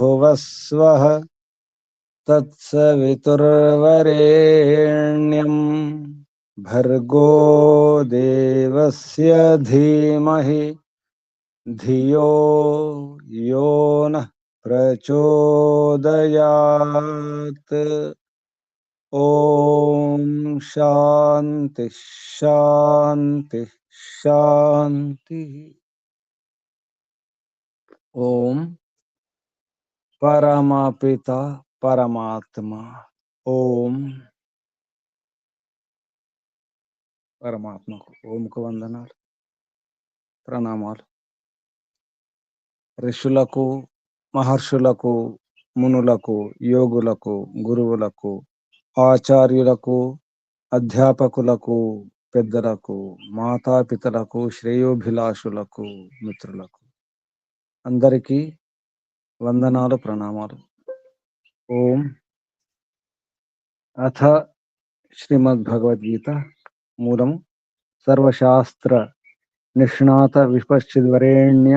भुवस्वः तत्सवितुर्वरेण्यं भर्गो देवस्य धीमहि धियो यो नः प्रचोदयात्। ओम शांति शांति शांति। ओम परमपिता परमात्मा ओम परमात्मకు ఓంకు వందనాలు ప్రణామాలు. ఋషులకు మహర్షులకు మునులకు యోగులకు గురువులకు ఆచార్యులకు అధ్యాపకులకు పెద్దలకు మాతాపితలకు శ్రేయోభిలాషులకు మిత్రులకు అందరికీ వందనాలు ప్రణామాలు. ఓం అథ శ్రీమద్భగవద్గీత మూలం సర్వశాస్త్ర నిష్ణాత విపశ్చిద్వరేణ్య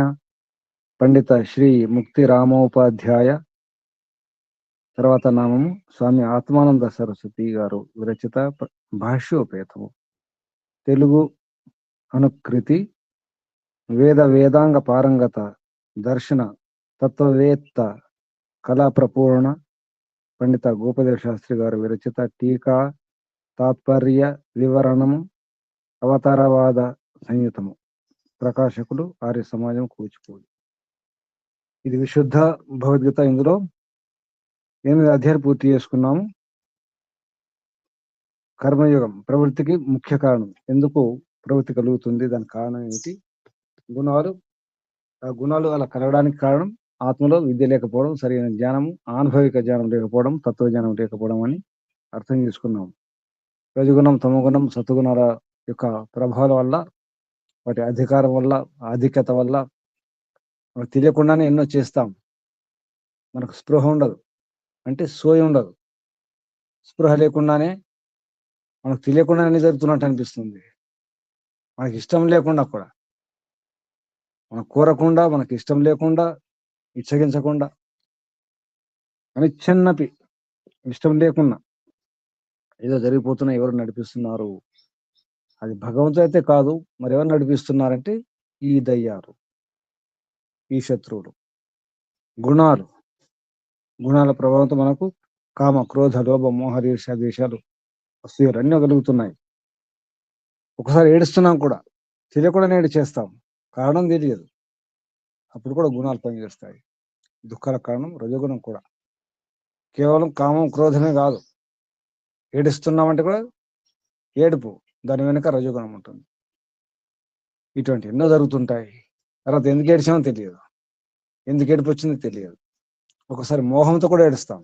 పండిత శ్రీ ముక్తి రామోపాధ్యాయ తర్వాత నామము స్వామి ఆత్మానంద సరస్వతి గారు విరచిత భాష్యోపేతము. తెలుగు అనుకృతి వేద వేదాంగ పారంగత దర్శన తత్వవేత్త కళా ప్రపూర్ణ పండిత గోపదేవ శాస్త్రి గారు విరచిత టీకా తాత్పర్య వివరణము అవతారవాద సంయుతము. ప్రకాశకులు ఆర్య సమాజం కూచిపూడి. ఇది విశుద్ధ భగవద్గీత. ఇందులో 8 అధ్యాయాలు పూర్తి చేసుకున్నాము. కర్మయోగం ప్రవృత్తికి ముఖ్య కారణం. ఎందుకు ప్రవృత్తి కలుగుతుంది, దాని కారణం ఏమిటి, గుణాలు, ఆ గుణాలు అలా కలగడానికి కారణం ఆత్మలో విద్య లేకపోవడం, సరైన జ్ఞానము, ఆనుభవిక జ్ఞానం లేకపోవడం, తత్వజ్ఞానం లేకపోవడం అని అర్థం చేసుకున్నాం. రజగుణం తమగుణం సత్వగుణాల యొక్క ప్రభావాల వల్ల, వాటి అధికారం వల్ల, ఆధిక్యత వల్ల మనకు తెలియకుండానే ఎన్నో చేస్తాం. మనకు స్పృహ ఉండదు, అంటే సోయి ఉండదు. స్పృహ లేకుండానే మనకు తెలియకుండా అన్ని జరుగుతున్నట్టు అనిపిస్తుంది. మనకి ఇష్టం లేకుండా కూడా, మనకు కోరకుండా, మనకి ఇష్టం లేకుండా, ఇచ్చగించకుండా, అనిచ్ఛన్నపి ఇష్టం లేకుండా ఏదో జరిగిపోతున్నా ఎవరు నడిపిస్తున్నారు, అది భగవంతుడు అయితే కాదు, మరి ఎవరు నడిపిస్తున్నారంటే ఈ దయ్యాలు, ఈ శత్రువులు, గుణాలు. గుణాల ప్రభావంతో మనకు కామ క్రోధ లోభ మోహ ఈర్ష్య ద్వేషాలు అసూయలు అన్నీ కలుగుతున్నాయి. ఒకసారి ఏడుస్తున్నాం కూడా, తెలియకుండా ఏడు చేస్తాం, కారణం తెలియదు. అప్పుడు కూడా గుణాలు పనిచేస్తాయి. దుఃఖాల కారణం రజోగుణం కూడా. కేవలం కామం క్రోధమే కాదు, ఏడుస్తున్నామంటే కూడా ఏడుపు, దాని వెనుక రజోగుణం ఉంటుంది. ఇటువంటి ఎన్నో జరుగుతుంటాయి. తర్వాత ఎందుకు ఏడిచామో తెలియదు, ఎందుకు ఏడుపు వచ్చిందో తెలియదు. ఒకసారి మోహంతో కూడా ఏడుస్తాం,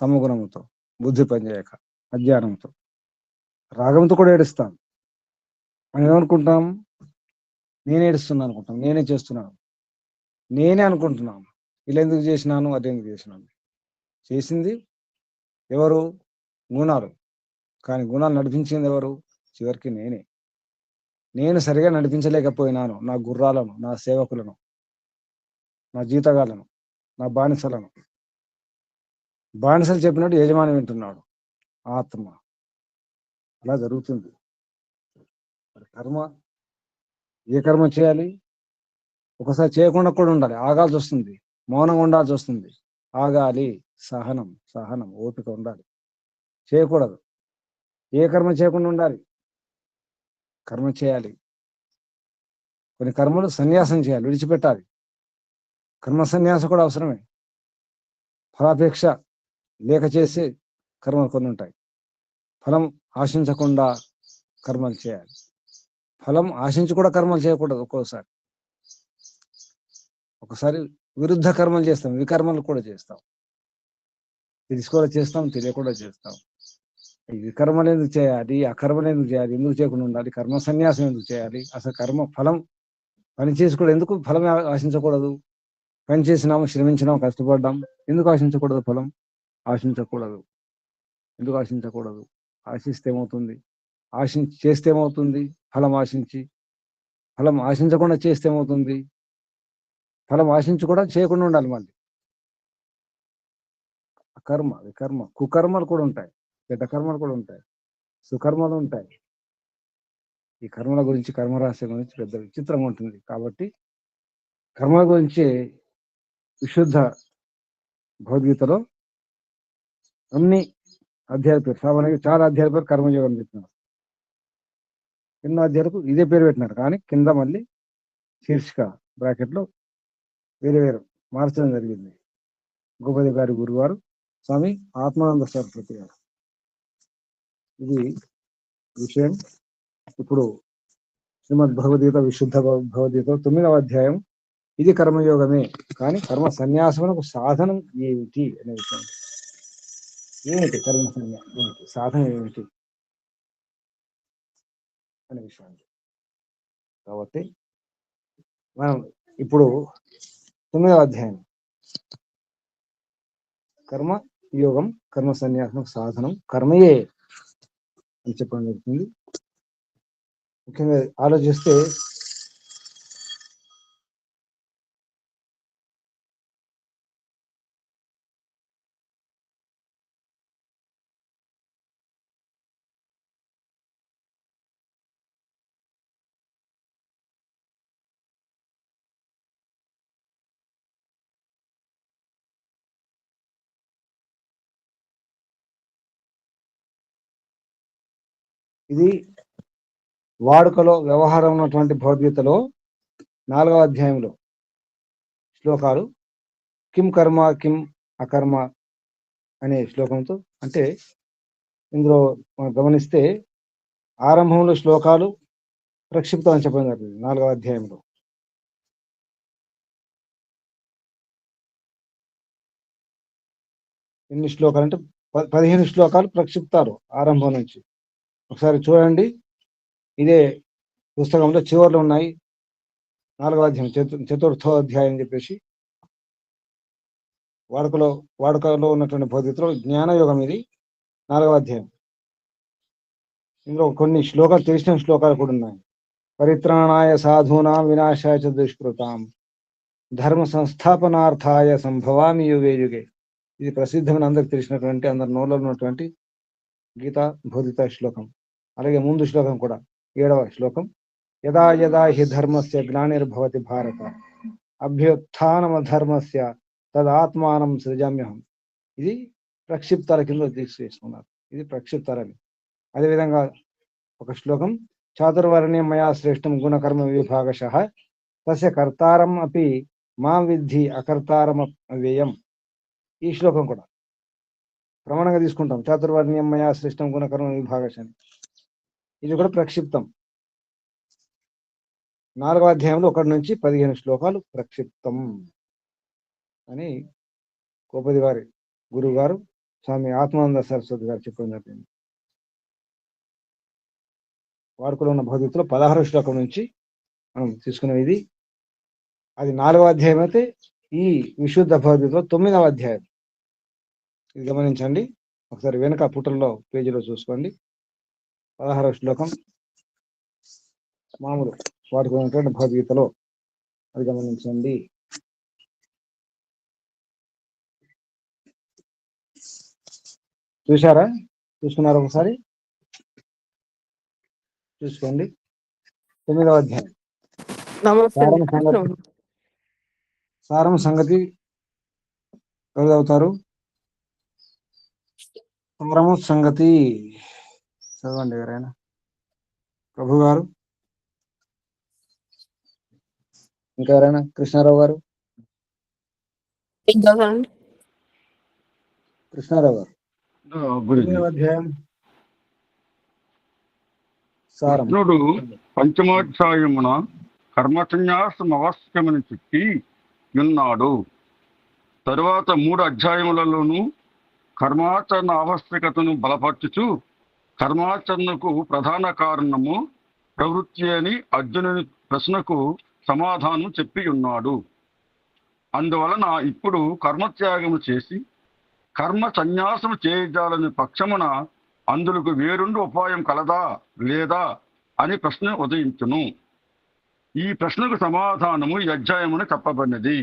తమ గుణంతో, బుద్ధి పనిచేయక, అజ్ఞానంతో. రాగంతో కూడా ఏడుస్తాం. మనం ఏమనుకుంటాం, నేనే ఏడుస్తున్నాను అనుకుంటాం, నేనే చేస్తున్నాను, నేనే అనుకుంటున్నాను, ఇలా ఎందుకు చేసినాను, అది ఎందుకు చేసినాను. చేసింది ఎవరు? గుణాలు. కానీ గుణాలు నడిపించింది ఎవరు? చివరికి నేనే. నేను సరిగా నడిపించలేకపోయినాను నా గుర్రాలను, నా సేవకులను, నా జీతగాలను, నా బానిసలను. బానిసలు చెప్పినట్టు యజమాని వింటున్నాడు ఆత్మ. అలా జరుగుతుంది. కర్మ, ఏ కర్మ చేయాలి? ఒకసారి చేయకుండా కూడా ఉండాలి, ఆగాల్సి వస్తుంది, మౌనంగా ఉండాల్సి వస్తుంది. ఆగాలి, సహనం, సహనం, ఓపిక ఉండాలి. చేయకూడదు. ఏ కర్మ చేయకుండా ఉండాలి, కర్మ చేయాలి. కొన్ని కర్మలు సన్యాసం చేయాలి, విడిచిపెట్టాలి. కర్మ సన్యాసం కూడా అవసరమే. ఫలాపేక్ష లేక చేసే కర్మలు కొన్ని ఉంటాయి. ఫలం ఆశించకుండా కర్మలు చేయాలి. ఫలం ఆశించి కూడా కర్మలు చేయకూడదు. ఒక్కోసారి ఒకసారి విరుద్ధ కర్మలు చేస్తాం, వికర్మలు కూడా చేస్తాం. తెలిసి కూడా చేస్తాం, తెలియకుండా చేస్తాం. ఈ వికర్మలు ఎందుకు చేయాలి, అకర్మలు ఎందుకు చేయాలి, ఎందుకు చేయకుండా ఉండాలి, కర్మ సన్యాసం ఎందుకు చేయాలి, అసలు కర్మ ఫలం పని చేసి కూడా ఎందుకు ఫలం ఆశించకూడదు? పని చేసినాము, శ్రమించినాము, కష్టపడ్డాం, ఎందుకు ఆశించకూడదు? ఫలం ఆశించకూడదు. ఎందుకు ఆశించకూడదు? ఆశిస్తే ఏమవుతుంది? ఆశించి చేస్తే ఏమవుతుంది? ఫలం ఆశించి, ఫలం ఆశించకుండా చేస్తే ఏమవుతుంది? ఫలం ఆశించి కూడా చేయకుండా ఉండాలి. మళ్ళీ కర్మ వికర్మ కుకర్మలు కూడా ఉంటాయి, చెడ్డ కర్మలు కూడా ఉంటాయి, సుకర్మలు ఉంటాయి. ఈ కర్మల గురించి కర్మరాశి గురించి పెద్ద విచిత్రంగా ఉంటుంది. కాబట్టి కర్మల గురించి విశుద్ధ భగవద్గీతలో అన్ని అధ్యాయుల పేరు సామాన్యంగా చాలా అధ్యాయుల పేరు కర్మయోగం చెప్తున్నారు. ఎన్నో అధ్యాయులకు ఇదే పేరు పెట్టినారు, కానీ కింద మళ్ళీ శీర్షిక బ్రాకెట్లో వేరే వేరు మార్చడం జరిగింది. గోపతి గారి గురువారు స్వామి ఆత్మానంద సరస్వతి గారు. ఇది విషయం. ఇప్పుడు శ్రీమద్ భగవద్గీత విశుద్ధ భగవద్గీత 9వ అధ్యాయం. ఇది కర్మయోగమే, కానీ కర్మ సన్యాసమునకు సాధనం ఏమిటి అనే విషయం. ఏమిటి కర్మ సన్యాసం, ఏమిటి సాధన, ఏమిటి అనే విషయాన్ని. కాబట్టి మనం ఇప్పుడు 9వ అధ్యాయం కర్మ యోగం, కర్మ సన్యాసం సాధనం కర్మయే అని చెప్పడం జరుగుతుంది. ముఖ్యంగా ఆలోచిస్తే ఇది వాడుకలో వ్యవహారం ఉన్నటువంటి భగవద్గీతలో 4వ అధ్యాయంలో శ్లోకాలు కిం కర్మ కిం అకర్మ అనే శ్లోకంతో, అంటే ఇందులో మనం గమనిస్తే ఆరంభంలో శ్లోకాలు ప్రక్షిప్తం అని చెప్పడం జరిగింది. 4వ అధ్యాయంలో ఎన్ని శ్లోకాలు అంటే 15 శ్లోకాలు ప్రక్షిప్తాలు ఆరంభం నుంచి. ఒకసారి చూడండి, ఇదే పుస్తకంలో చివర్లో ఉన్నాయి. 4వ అధ్యాయం చతుర్థోధ్యాయం అని చెప్పేసి వాడుకలో ఉన్నటువంటి భగవద్గీతలో జ్ఞానయోగం ఇది 4వ అధ్యాయం. ఇందులో కొన్ని శ్లోకాలు తెలిసిన శ్లోకాలు కూడా ఉన్నాయి. పరిత్రాణాయ సాధూనాం వినాశాయ చ దుష్కృతాం ధర్మ సంస్థాపనార్థాయ సంభవామి యుగే యుగే. ఇది ప్రసిద్ధమైన అందరికి తెలిసినటువంటి అందరి నోళ్ళలో ఉన్నటువంటి గీతా బోధిత శ్లోకం. అలాగే ముందు శ్లోకం కూడా 7వ శ్లోకం, యదా యదా హి ధర్మస్య గ్లానిర్భవతి భారత అభ్యుత్థానమధర్మస్య తదాత్మానం సృజామ్యహం. ఇది ప్రక్షిప్తాల కింద తీసుకున్నారు. ఇది ప్రక్షిప్తాలని. అదేవిధంగా ఒక శ్లోకం, చాతుర్వర్ణ్యం మయా శ్రేష్టం గుణకర్మ విభాగశః తస్య కర్తారం అపి మాం విద్ధి అకర్తారం అవ్యయం. ఈ శ్లోకం కూడా ప్రమాణంగా తీసుకుంటాం. చాతుర్వర్ణ్యం మయా శ్రేష్టం గుణకర్మ విభాగశ. ఇది కూడా ప్రక్షిప్తం. 4వ అధ్యాయంలో 1 నుంచి 15 శ్లోకాలు ప్రక్షిప్తం అని గోపతి గారి గురువు గారు స్వామి ఆత్మానంద సరస్వతి గారు చెప్పడం జరిగింది. వాడుకలో ఉన్న భగవద్గీతలో 16వ శ్లోకం నుంచి మనం తీసుకునేది ఇది. అది 4వ అధ్యాయం అయితే ఈ విశుద్ధ భగవద్గీతలో 9వ అధ్యాయం. ఇది గమనించండి. ఒకసారి వెనక పుటల్లో పేజీలో చూసుకోండి. 16వ శ్లోకం మామూలు వాడుకలో ఉన్నటువంటి భగవద్గీతలో, అది గమనించండి. చూసారా? చూసుకున్నారు? ఒకసారి చూసుకోండి. 9వ అధ్యాయం సారం సంగతి చదువుతారు. సారము సంగతి చదవండి ఎవరైనా. ప్రభు గారు, ఇంకా ఎవరైనా? కృష్ణారావు గారు. కృష్ణారావు గారు 9వ అధ్యాయం సారం. కృష్ణుడు పంచమోధ్యాయమున కర్మసన్యాసం అవశ్యమని చెప్పి ఉన్నాడు. తరువాత 3 అధ్యాయములలోనూ కర్మాచరణ ఆవశ్యకతను బలపరచుచు కర్మాచరణకు ప్రధాన కారణము ప్రవృత్తి అని అర్జునుని ప్రశ్నకు సమాధానం చెప్పి ఉన్నాడు. అందువలన ఇప్పుడు కర్మత్యాగము చేసి కర్మ సన్యాసము చేయజాలని పక్షమున అందులకు వేరుండు ఉపాయం కలదా లేదా అని ప్రశ్న ఉదయించును. ఈ ప్రశ్నకు సమాధానము ఈ అధ్యాయమున చెప్పబడినది.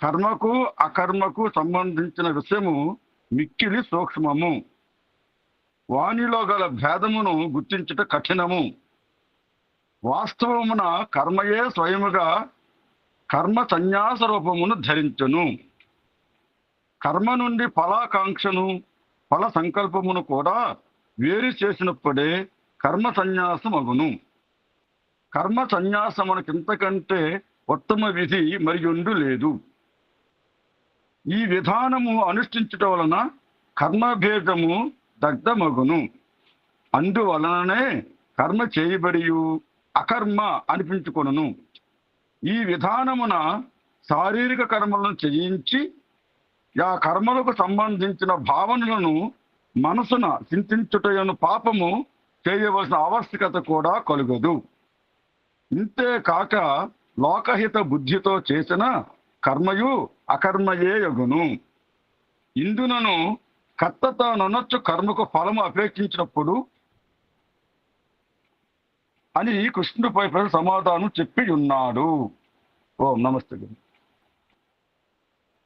కర్మకు అకర్మకు సంబంధించిన విషయము మిక్కిలి సూక్ష్మము. వానిలో గల భేదమును గుర్తించుట కఠినము. వాస్తవమున కర్మయే స్వయముగా కర్మ సన్యాస రూపమును ధరించును. కర్మ నుండి ఫలాకాంక్షను ఫల సంకల్పమును కూడా వేరు చేసినప్పుడే కర్మ సన్యాసం అగును. కర్మ సన్యాసమునకింతకంటే ఉత్తమ విధి మరియొండు లేదు. ఈ విధానము అనుష్ఠించుట వలన కర్మభేదము దగ్ధమగును. అందువలననే కర్మ చేయబడియు అకర్మ అనిపించుకొనును. ఈ విధానమున శారీరక కర్మలను చేయించి ఆ కర్మలకు సంబంధించిన భావనలను మనసున చింతించుటయను పాపము చేయవలసిన ఆవశ్యకత కూడా కలుగదు. ఇంతే కాక లోకహిత బుద్ధితో చేసిన కర్మయు అకర్మయే యగును. ఇందునను కర్త తానొనొచ్చు కర్మకు ఫలము అపేక్షించినప్పుడు అని కృష్ణుడిపై సమాధానం చెప్పి ఉన్నాడు. ఓం నమస్తే.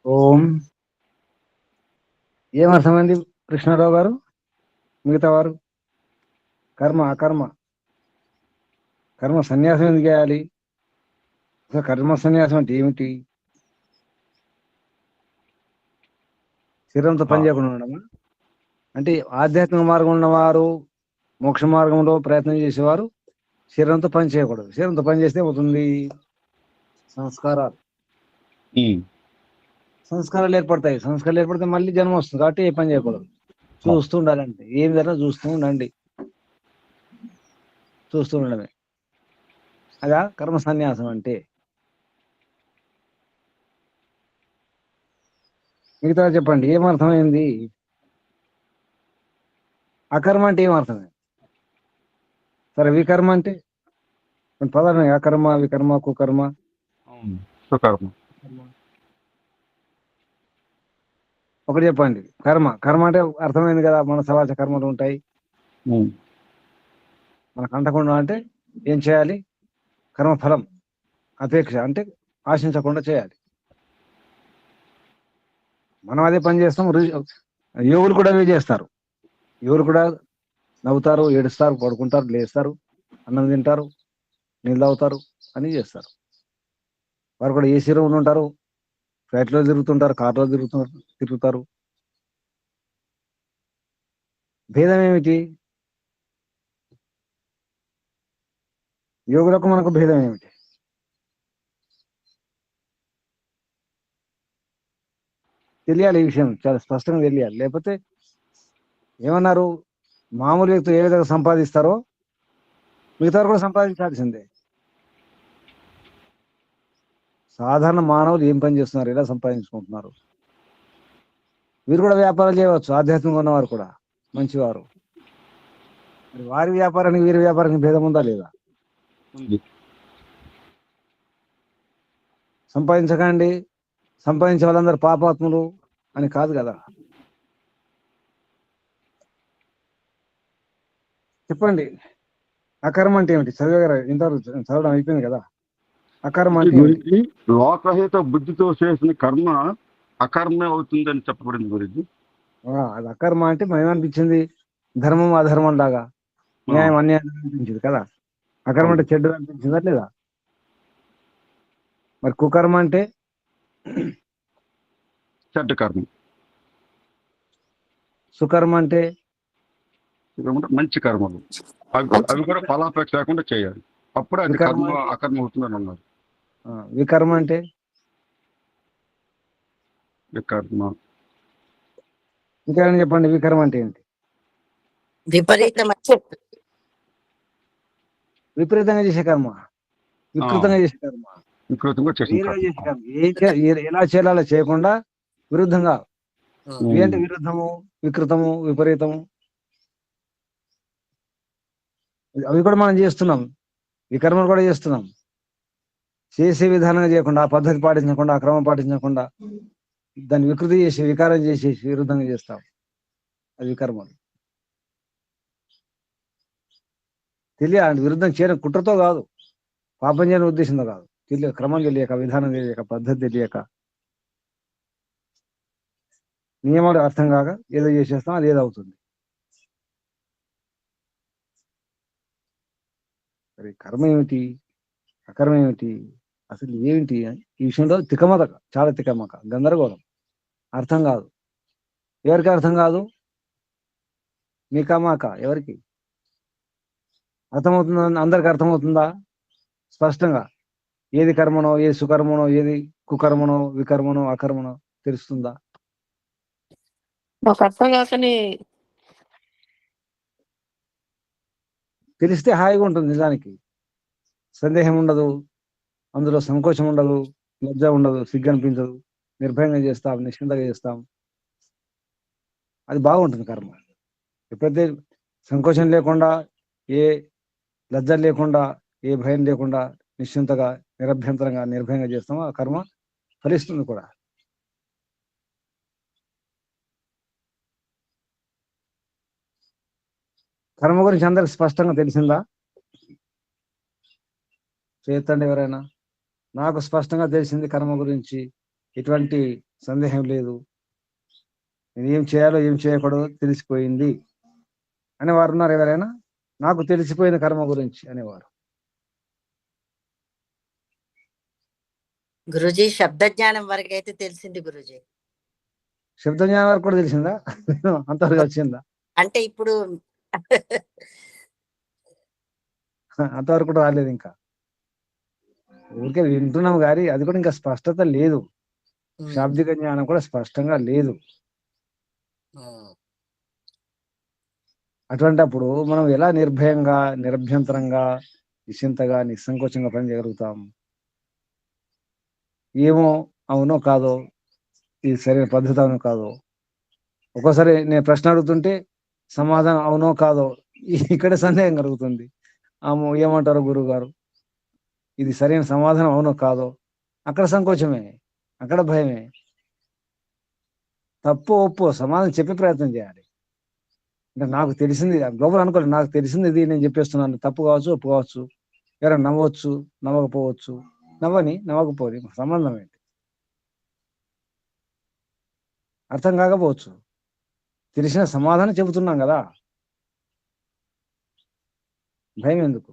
ఓం. ఏమర్థమైంది కృష్ణారావు గారు, మిగతా వారు? కర్మ అకర్మ, కర్మ సన్యాసం ఎందుకు చేయాలి? అసలు కర్మ సన్యాసం అంటే ఏమిటి? శరీరంతో పని చేయకుండా ఉండడమా? అంటే ఆధ్యాత్మిక మార్గం ఉన్నవారు, మోక్ష మార్గంలో ప్రయత్నం చేసేవారు శరీరంతో పని చేయకూడదు. శరీరంతో పని చేస్తే అవుతుంది సంస్కారాలు. సంస్కారాలు ఏర్పడతాయి. సంస్కారాలు ఏర్పడితే మళ్ళీ జన్మ వస్తుంది. కాబట్టి ఏ పని చేయకూడదు. చూస్తూ ఉండాలంటే ఏం జరిగినా చూస్తూ ఉండండి, చూస్తూ ఉండడమే. అదా కర్మ సన్యాసం అంటే. మిగతా చెప్పండి, ఏమర్థమైంది? అకర్మ అంటే ఏమర్థమైంది? సరే, వికర్మ అంటే పదార్థం. అకర్మ, వికర్మ, కుకర్మ, సుకర్మ. ఒకటి చెప్పండి. కర్మ, కర్మ అంటే అర్థమైంది కదా, మన సమాజ కర్మలు ఉంటాయి. మనకు అంటకుండా అంటే ఏం చేయాలి? కర్మఫలం అపేక్ష అంటే ఆశించకుండా చేయాలి. మనం అదే పని చేస్తాం. యోగులు కూడా అవే చేస్తారు. యోగులు కూడా నవ్వుతారు, ఏడుస్తారు, పడుకుంటారు, లేస్తారు, అన్నం తింటారు, నీళ్ళు తాగుతారు, అన్నీ చేస్తారు. వారు కూడా ఏసీ రూమ్లో ఉంటారు, ఫ్లైట్లో తిరుగుతుంటారు, కార్లో తిరుగుతారు. భేదం ఏమిటి? యోగులకు మనకు భేదం ఏమిటి? తెలియాలి. ఈ విషయం చాలా స్పష్టంగా తెలియాలి. లేకపోతే ఏమన్నారు, మామూలు వ్యక్తులు ఏ విధంగా సంపాదిస్తారో మిగతా కూడా సంపాదించాల్సిందే. సాధారణ మానవులు ఏం పని చేస్తున్నారు, ఎలా సంపాదించుకుంటున్నారు? వీరు కూడా వ్యాపారాలు చేయవచ్చు. ఆధ్యాత్మికంగా ఉన్నవారు కూడా మంచివారు. మరి వారి వ్యాపారానికి వీరి వ్యాపారానికి భేదం ఉందా లేదా? సంపాదించకండి, సంపాదించే వాళ్ళందరూ పాపాత్ములు అని కాదు కదా. చెప్పండి, అకర్మ అంటే ఏమిటి? చదివేగారు ఇంతవరకు చదవడం అయిపోయింది కదా. అకర్మ అంటే ఏమిటి? లోకహిత బుద్ధితో చేసిన కర్మ అకర్మే అవుతుందని చెప్పబడింది గురించి. అది అకర్మ అంటే ఏమనిపించింది? ధర్మం అధర్మం లాగా, న్యాయం అన్యాయం అనిపించింది కదా. అకర్మ అంటే చెడ్డ అనిపించిందా లేదా? మరి కుకర్మ అంటే చెడ్డ కర్మ. సుకర్మ అంటే మంచి కర్మలు. అవి కూడా ఫలాపేక్ష లేకుండా చేయాలి. అప్పుడే అది కర్మ అకర్మ అవుతుందని అన్నారు. వికర్మ అంటే వికర్మ. ఇంకా చెప్పండి, వికర్మ అంటే ఏంటి? విపరీతంగా చేసే కర్మ, వికృతంగా చేసే కర్మ, వికృతంగా చేసే కర్మ. ఎలా చేయాలో చేయకుండా విరుద్ధంగా. ఏంటి విరుద్ధము, వికృతము, విపరీతము? అవి కూడా మనం చేస్తున్నాం. వికర్మలు కూడా చేస్తున్నాం. చేసే విధానంగా చేయకుండా, ఆ పద్ధతి పాటించకుండా, ఆ క్రమం పాటించకుండా దాన్ని వికృతి చేసి, వికారం చేసేసి విరుద్ధంగా చేస్తాం. అది వికర్మలు. తెలియాలి, విరుద్ధం చేయడం కుట్రతో కాదు, పాపం చేయని ఉద్దేశంతో కాదు. తెలియక, క్రమం తెలియక, విధానం తెలియక, పద్ధతి తెలియక నియమాలు అర్థం కాక ఏదో చేసేస్తాం, అది ఏదో అవుతుంది. మరి కర్మ ఏమిటి, అకర్మ ఏమిటి, అసలు ఏమిటి ఈ విషయంలో తికమక, చాలా తికమక, గందరగోళం, అర్థం కాదు. ఎవరికి అర్థం కాదు? మీకా మాకా ఎవరికి అర్థమవుతుందా? అందరికి అర్థమవుతుందా స్పష్టంగా? ఏది కర్మనో, ఏది సుకర్మనో, ఏది కుకర్మనో, వికర్మనో, అకర్మనో తెలుస్తుందా? మాకు అర్థం కాకనే తెలిస్తే హాయిగా ఉంటుంది. నిజానికి సందేహం ఉండదు, అందులో సంకోచం ఉండదు, లజ్జ ఉండదు, సిగ్గు అనిపించదు, నిర్భయంగా చేస్తాం, నిశ్చింతగా చేస్తాం. అది బాగుంటుంది కర్మ. ఎప్పుడైతే సంకోచం లేకుండా, ఏ లజ్జ లేకుండా, ఏ భయం లేకుండా, నిశ్చింతగా, నిరభ్యంతరంగా, నిర్భయంగా చేస్తామో ఆ కర్మ ఫలిస్తుంది కూడా. కర్మ గురించి అందరికి స్పష్టంగా తెలిసిందా? చేతండి ఎవరైనా. నాకు స్పష్టంగా తెలిసింది కర్మ గురించి, ఎటువంటి సందేహం లేదు, నేను ఏం చేయాలో ఏం చేయకూడదో తెలిసిపోయింది అనేవారు ఉన్నారు ఎవరైనా? నాకు తెలిసిపోయిన కర్మ గురించి అనేవారు. గురుజీ శబ్ద జ్ఞానం వరకు అయితే తెలిసింది గురుజీ. శబ్ద జ్ఞానం వరకు కూడా తెలిసిందా? అంతవరకు వచ్చిందా? అంటే ఇప్పుడు అంతవరకు కూడా రాలేదు ఇంకా. ఊరికే వింటున్నాం కానీ అది కూడా ఇంకా స్పష్టత లేదు. శాబ్దిక జ్ఞానం కూడా స్పష్టంగా లేదు. అటువంటప్పుడు మనం ఎలా నిర్భయంగా, నిరభ్యంతరంగా, నిశ్చింతగా, నిస్సంకోచంగా పని చేయగలుగుతాం? ఏమో అవునో కాదో, ఇది సరైన పద్ధతి అవునో కాదో, ఒక్కోసారి నేను ప్రశ్న అడుగుతుంటే సమాధానం అవునో కాదో ఇక్కడ సందేహం కలుగుతుంది. ఏమంటారు గురువు గారు, ఇది సరైన సమాధానం అవునో కాదో, అక్కడ సంకోచమే, అక్కడ భయమే. తప్పు ఒప్పు సమాధానం చెప్పే ప్రయత్నం చేయాలి. అంటే నాకు తెలిసింది గొప్పలు అనుకోలేదు, నాకు తెలిసింది ఇది నేను చెప్పేస్తున్నాను, తప్పు కావచ్చు, ఒప్పు కావచ్చు, ఎవరైనా నవ్వచ్చు, నవ్వకపోవచ్చు, నవ్వకపోని సంబంధం ఏంటి? అర్థం కాకపోవచ్చు, తెలిసిన సమాధానం చెబుతున్నాం కదా, భయం ఎందుకు?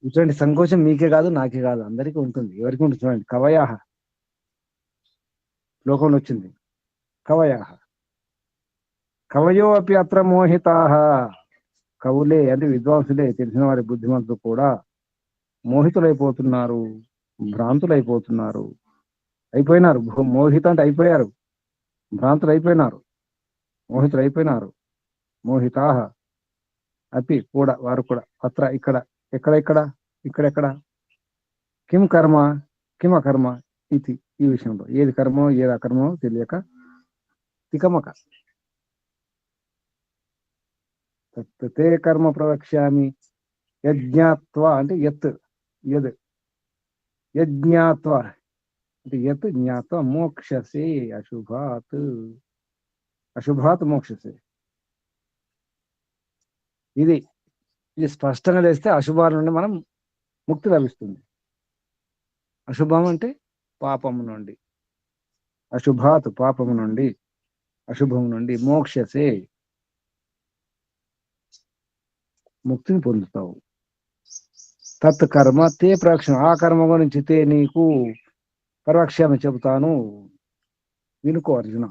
ఇటువంటి సంకోచం మీకే కాదు, నాకే కాదు, అందరికీ ఉంటుంది. ఎవరికి ఉంటుంది? చూడండి, కవయాహ లోకంలో వచ్చింది. కవయాహ కవయో అపి అత్ర మోహితాహ. కవులే అంటే విద్వాంసులే, తెలిసిన వారి బుద్ధిమంతులు కూడా మోహితులైపోతున్నారు, భ్రాంతులైపోతున్నారు, అయిపోయినారు. మోహిత అంటే అయిపోయారు, భ్రాంతులు అయిపోయినారు, మోహితులు అయిపోయినారు. మోహితాహ అపి కూడా, వారు కూడా, అత్ర ఇక్కడ, ఎక్కడ, ఇక్కడెక్కడ, కిం కర్మ కిం అకర్మ ఇది, ఈ విషయంలో ఏది కర్మో ఏది అకర్మో తెలియక తికమక. తే కర్మ ప్రవక్ష్యామి యజ్ఞాత్వ అంటే యత్, యద్ యజ్ఞాత్వ అంటే యత్ జ్ఞాత్వ మోక్షసే అశుభాత్, అశుభాత్ మోక్షసే. ఇది ఇది స్పష్టంగా తెలిస్తే అశుభాల నుండి మనం ముక్తి లభిస్తుంది. అశుభం అంటే పాపము నుండి, అశుభాత్ పాపము నుండి, అశుభం నుండి, మోక్షసే ముక్తిని పొందుతావు. తత్ కర్మ తే ప్రవక్ష్యం, ఆ కర్మ గురించి తే నీకు ప్రవక్ష్యామి చెబుతాను, వినుకో అర్జున.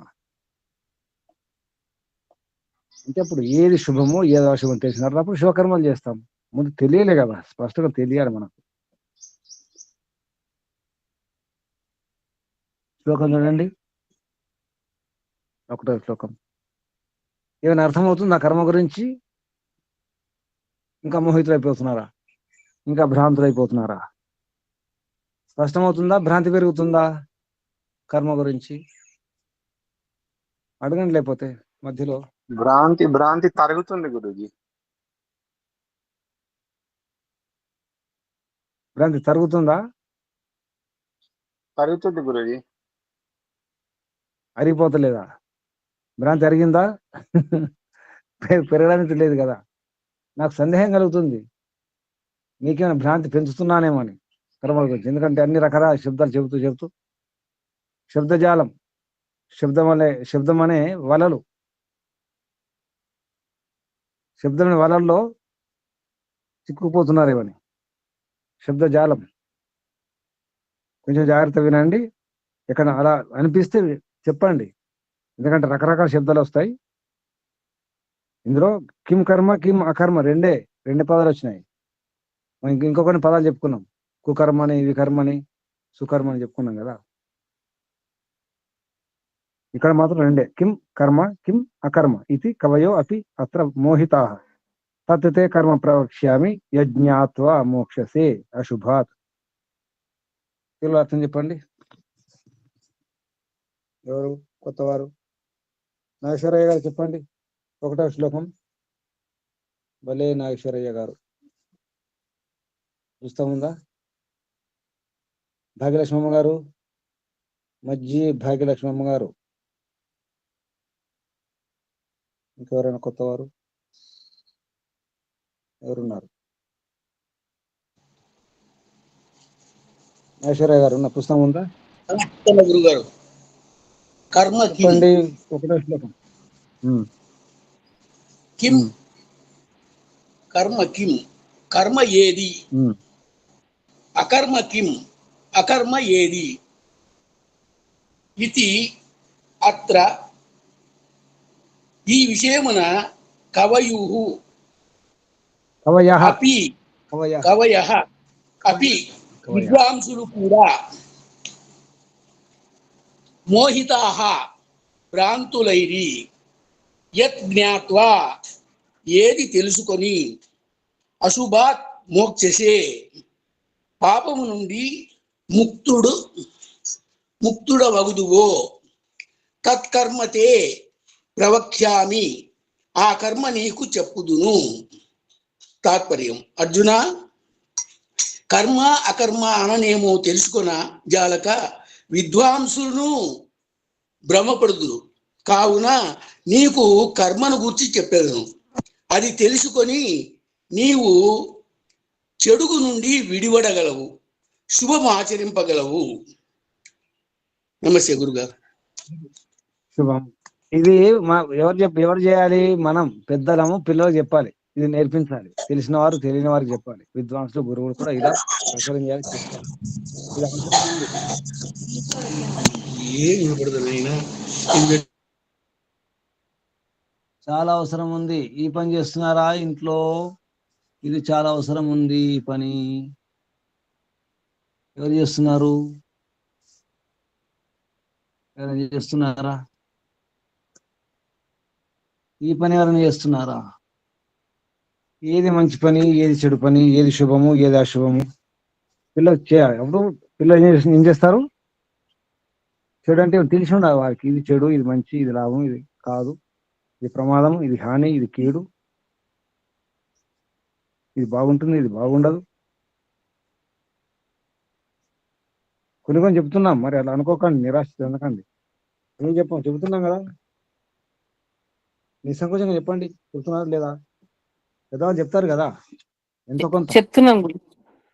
అంటే అప్పుడు ఏది శుభమో ఏది అశుభం తెలిసినప్పుడు శుభకర్మలు చేస్తాం. ముందు తెలియలే కదా, స్పష్టంగా తెలియాలి మనకు. శ్లోకం చూడండి, 1వ శ్లోకం. ఏమైనా అర్థమవుతుంది ఆ కర్మ గురించి? ఇంకా మోహితులైపోతున్నారా? ఇంకా భ్రాంతులైపోతున్నారా? స్పష్టమవుతుందా? భ్రాంతి పెరుగుతుందా కర్మ గురించి? అడగండి లేకపోతే మధ్యలో. భ్రాంతి తరుగుతుంది గురుజీ. భ్రాంతి తరుగుతుందా? తరుగుతుంది గురుజీ. అరిగిపోతలేదా? భ్రాంతి అరిగిందా? పెరగడానికి లేదు కదా. నాకు సందేహం కలుగుతుంది, మీకేమైనా భ్రాంతి పెంచుతున్నానేమో అని కర్మల గురించి. ఎందుకంటే అన్ని రకాల శబ్దాలు చెబుతూ శబ్దజాలం, శబ్దం అనే వలలు, శబ్దమైన వలల్లో చిక్కుకుపోతున్నారు ఇవని శబ్దజాలం. కొంచెం జాగ్రత్త వినండి. ఎక్కడ అలా అనిపిస్తే చెప్పండి, ఎందుకంటే రకరకాల శబ్దాలు వస్తాయి ఇందులో. కిం కర్మ కిం అకర్మ రెండే పదాలు వచ్చినాయి. మనం ఇంకొకటి పదాలు చెప్పుకున్నాం, కుకర్మని వికర్మని సుకర్మని చెప్పుకున్నాం కదా. ఇక్కడ మాత్రం రెండే, కిం కర్మ కిం అకర్మ ఇది కవయో అపి అత్ర మోహితా తత్తే కర్మ ప్రవక్ష్యామి యజ్ఞాత్వా మోక్షసే అశుభాత్. తెలుగు అర్థం చెప్పండి. ఎవరు కొత్తవారు? నాగేశ్వరయ్య గారు చెప్పండి 1వ శ్లోకం. భలే నాగేశ్వరయ్య గారు పుస్తకం భాగ్యలక్ష్మమ్మ గారు, మజ్జి భాగ్యలక్ష్మమ్మ గారు, ఇంకెవరైనా కొత్తవారు ఎవరున్నారు? నాగేశ్వరయ్య గారు ఉన్న పుస్తకం ఉందా? గురుగారు కర్మ చెప్పండి 1వ శ్లోకం. కిం కర్మ కిం కర్మ ఏది, అకర్మ కిం అకర్మ ఏది ఇది అత్ర ఈ విషయమున కవయుః కవయః అపి కవయః కవయః అపి విద్వాంసులు కూడా మోహితాః భ్రాంతులైరి యత్ జ్ఞాత్వా ఏది తెలుసుకొని అశుభాత్ మోక్షసే పాపము నుండి ముక్తుడవగుదువో తత్కర్మతే ప్రవక్ష్యామి ఆ కర్మ నీకు చెప్పుదును. తాత్పర్యం: అర్జున, కర్మ అకర్మ అననేమో తెలుసుకొన జాలక విద్వాంసులను భ్రమపడుదురు. కావున నీకు కర్మను గురించి చెప్పేదను. అది తెలుసుకొని నీవు చెడుగు నుండి విడివడగలవు, శుభం ఆచరింపగలవు. నమస్తే గురుగారు. శుభం. ఇది ఎవరు చేయాలి? మనం పెద్దలము పిల్లలు చెప్పాలి, ఇది నేర్పించాలి. తెలిసిన వారు తెలియని వారికి చెప్పాలి. విద్వాంసులు గురువులు కూడా ఇలా ప్రచారం చేయాలి, చెప్పాలి. ఇది అవసరం ఉంది. చాలా అవసరం ఉంది. ఈ పని చేస్తున్నారా ఇంట్లో? ఇది చాలా అవసరం ఉంది. ఈ పని ఎవరు చేస్తున్నారు? ఎవరైనా చేస్తున్నారా? ఈ పని ఎవరైనా చేస్తున్నారా? ఏది మంచి పని, ఏది చెడు పని, ఏది శుభము, ఏది అశుభము పిల్లలు చేయాలి. అప్పుడు పిల్లలు ఏం చేస్తారు? చెడు అంటే తెలిసి ఉండాలి వారికి. ఇది చెడు, ఇది మంచి, ఇది లాభం, ఇది కాదు, ఇది ప్రమాదం, ఇది హాని, ఇది కీడు, ఇది బాగుంటుంది, ఇది బాగుండదు. కొన్ని చెప్తున్నాం, మరి అలా అనుకోకండి, నిరాశ చెందకండి. ఏం చెబుతున్నాం కదా, నిస్సంకోచంగా చెప్పండి. చెప్తున్నారు లేదా? పెద్దవాళ్ళు చెప్తారు కదా, ఎంతో కొంత చెప్తున్నాం. ఎందుకు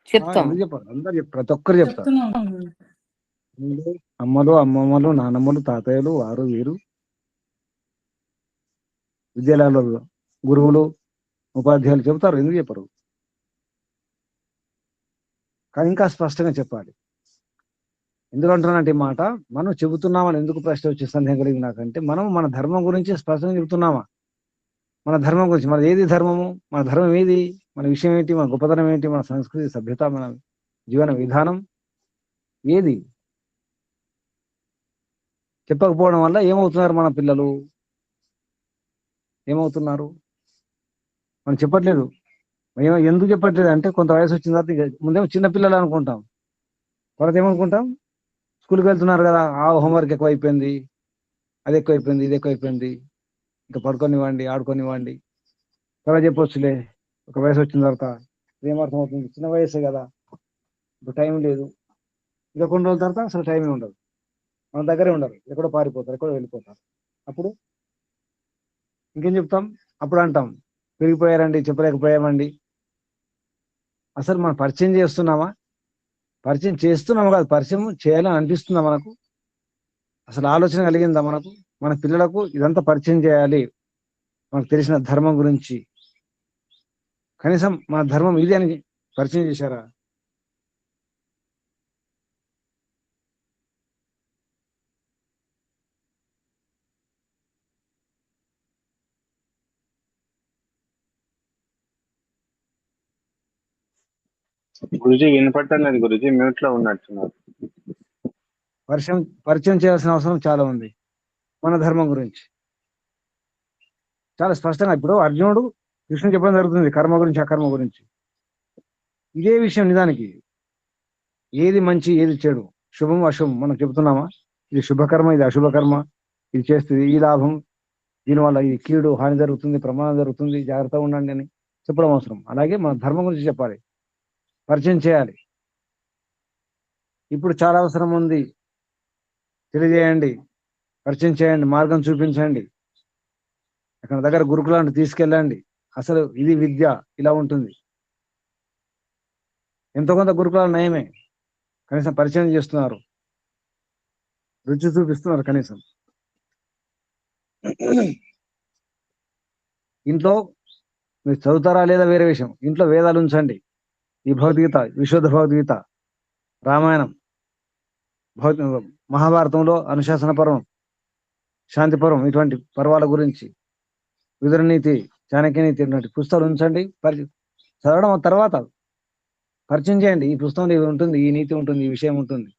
చెప్పారు? అందరు చెప్తారు, ప్రతి ఒక్కరు చెప్తారు. అమ్మలు, అమ్మమ్మలు, నానమ్మలు, తాతయ్యలు, వారు వీరు, విద్యాలయాల్లో గురువులు, ఉపాధ్యాయులు చెబుతారు. ఎందుకు చెప్పరు? కానీ ఇంకా స్పష్టంగా చెప్పాలి. ఎందుకంటున్నానంటే ఈ మాట, మనం చెబుతున్నామని ఎందుకు ప్రశ్న వచ్చే సందేహం కలిగింది నాకంటే, మనం మన ధర్మం గురించి స్పష్టంగా చెబుతున్నామా? మన ధర్మం గురించి, మన ఏది ధర్మము, మన ధర్మం ఏది, మన విషయం ఏంటి, మన గొప్పతనం ఏంటి, మన సంస్కృతి, సభ్యత, మన జీవన విధానం ఏది చెప్పకపోవడం వల్ల ఏమవుతున్నారు మన పిల్లలు? ఏమవుతున్నారు? మనం చెప్పట్లేదు. ఎందుకు చెప్పట్లేదు అంటే, కొంత వయసు వచ్చిన తర్వాత ముందేమో చిన్నపిల్లలు అనుకుంటాం, తర్వాత ఏమనుకుంటాం? స్కూల్కి వెళ్తున్నారు కదా, హోంవర్క్ ఎక్కువైపోయింది, అది ఎక్కువైపోయింది, ఇది ఎక్కువైపోయింది, ఇంకా పడుకొనివ్వండి, ఆడుకొనివ్వండి, తర్వాత చెప్పొచ్చులే. ఒక వయసు వచ్చిన తర్వాత ఏమర్థం అవుతుంది? చిన్న వయసే కదా, ఇప్పుడు టైం లేదు. ఇక కొన్ని రోజుల తర్వాత అసలు టైమే ఉండదు, మన దగ్గరే ఉండరు, ఎక్కడో పారిపోతారు, ఎక్కడో వెళ్ళిపోతారు. అప్పుడు ఇంకేం చెప్తాం? అప్పుడు అంటాం పెరిగిపోయారండి, చెప్పలేకపోయామండి. అసలు మనం పరిచయం చేస్తున్నామా? పరిచయం చేస్తున్నాము కాదు, పరిచయం చేయాలని అనిపిస్తుందా మనకు? అసలు ఆలోచన కలిగిందా మనకు? మన పిల్లలకు ఇదంతా పరిచయం చేయాలి, మనకు తెలిసిన ధర్మం గురించి. కనీసం మన ధర్మం ఇది అని పరిచయం చేశారా? గురుజీ వినపట్టలేదు గురుజీ, మ్యూట్ లో ఉన్నట్టున్నారు. పరిచయం పరిచయం చేయాల్సిన అవసరం చాలా ఉంది మన ధర్మం గురించి. చాలా స్పష్టంగా ఇప్పుడు అర్జునుడు కృష్ణుడు చెప్పడం జరుగుతుంది కర్మ గురించి, అకర్మ గురించి. ఇదే విషయం నిజానికి ఏది మంచి ఏది చెడు, శుభం అశుభం మనం చెబుతున్నామా? ఇది శుభకర్మ, ఇది అశుభకర్మ, ఇది చేస్తుంది ఈ లాభం, దీనివల్ల ఇది కీడు హాని జరుగుతుంది, ప్రమాదం జరుగుతుంది, జాగ్రత్తగా ఉండండి అని చెప్పడం అవసరం. అలాగే మన ధర్మం గురించి చెప్పాలి, పరిచయం చేయాలి. ఇప్పుడు చాలా అవసరం ఉంది. తెలియజేయండి, పరిచయం చేయండి, మార్గం చూపించండి. అక్కడ దగ్గర గురుకులాన్ని తీసుకెళ్ళండి. అసలు ఇది విద్య ఇలా ఉంటుంది. ఎంతో కొంత గురుకులాలు నయమే, కనీసం పరిచయం చేస్తున్నారు, రుచి చూపిస్తున్నారు. కనీసం ఇంట్లో మీరు చదువుతారా లేదా వేరే విషయం, ఇంట్లో వేదాలు ఉంచండి. ఈ భగవద్గీత, విశుద్ధ భగవద్గీత, రామాయణం, మహాభారతంలో అనుశాసన పర్వం, శాంతి పర్వం, ఇటువంటి పర్వాల గురించి, విదురనీతి, చాణక్యనీతి ఇటువంటి పుస్తకాలు ఉంచండి. చదవడం తర్వాత పరిచయం చేయండి. ఈ పుస్తకంలో ఇది ఉంటుంది, ఈ నీతి ఉంటుంది, ఈ విషయం ఉంటుంది.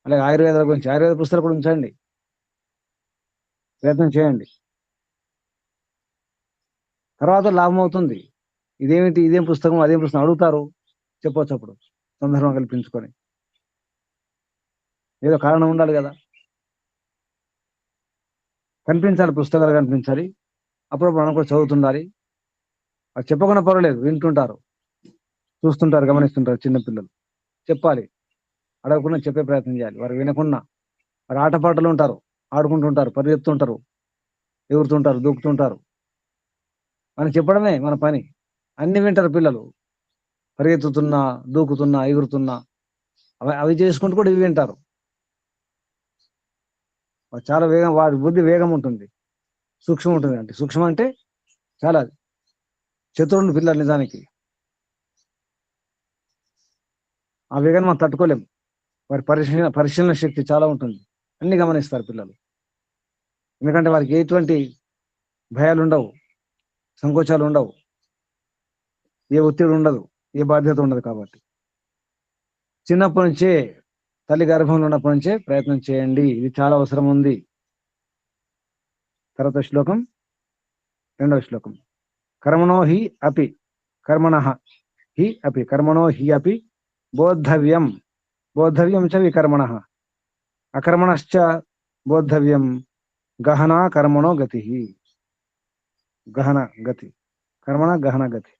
అలాగే ఆయుర్వేదాల గురించి ఆయుర్వేద పుస్తకాలు కూడా ఉంచండి, ప్రయత్నం చేయండి. తర్వాత లాభం అవుతుంది. ఇదేమిటి, ఇదేం పుస్తకం, అదేం పుస్తకం అడుగుతారు, చెప్పొచ్చు అప్పుడు సందర్భం కల్పించుకొని. ఏదో కారణం ఉండాలి కదా, కనిపించాలి, పుస్తకాలు కనిపించాలి. అప్పుడప్పుడు మనం కూడా చదువుతుండాలి. అది చెప్పకుండా పర్వాలేదు, వింటుంటారు, చూస్తుంటారు, గమనిస్తుంటారు చిన్నపిల్లలు. చెప్పాలి, అడగకుండా చెప్పే ప్రయత్నం చేయాలి. వారు వినకుండా వారు ఆటపాటలు ఉంటారు, ఆడుకుంటుంటారు, పరిగెత్తుంటారు, ఎగురుతుంటారు, దూకుతుంటారు. మనం చెప్పడమే మన పని. అన్ని వింటారు పిల్లలు, పరిగెత్తుతున్నా, దూకుతున్నా, ఎగురుతున్నా, అవి చేసుకుంటూ కూడా ఇవి వింటారు. చాలా వేగం, వాడి బుద్ధి వేగం ఉంటుంది, సూక్ష్మం ఉంటుంది. అంటే సూక్ష్మం అంటే చాలా చతురులు పిల్లలు. నిజానికి ఆ వేగాన్ని మనం తట్టుకోలేం. వారి పరిశీలన శక్తి చాలా ఉంటుంది, అన్ని గమనిస్తారు పిల్లలు. ఎందుకంటే వారికి ఎటువంటి భయాలు ఉండవు, సంకోచాలు ఉండవు, ఏ ఒత్తిడి ఉండదు, ఏ బాధ్యత ఉండదు. కాబట్టి చిన్నప్పటి నుంచే, తల్లి గర్భంలో ఉన్నప్పటి నుంచే ప్రయత్నం చేయండి. ఇది చాలా అవసరం ఉంది. తర్వాత శ్లోకం, రెండవ శ్లోకం. కర్మణో హి అపి కర్మణః హి అపి కర్మణో హి అపి బోద్ధవ్యం బోద్ధవ్యం చ వికర్మణః అకర్మణశ్చ బోద్ధవ్యం గహనా కర్మణో గతి. గహన గతి, కర్మణ గహన గతి.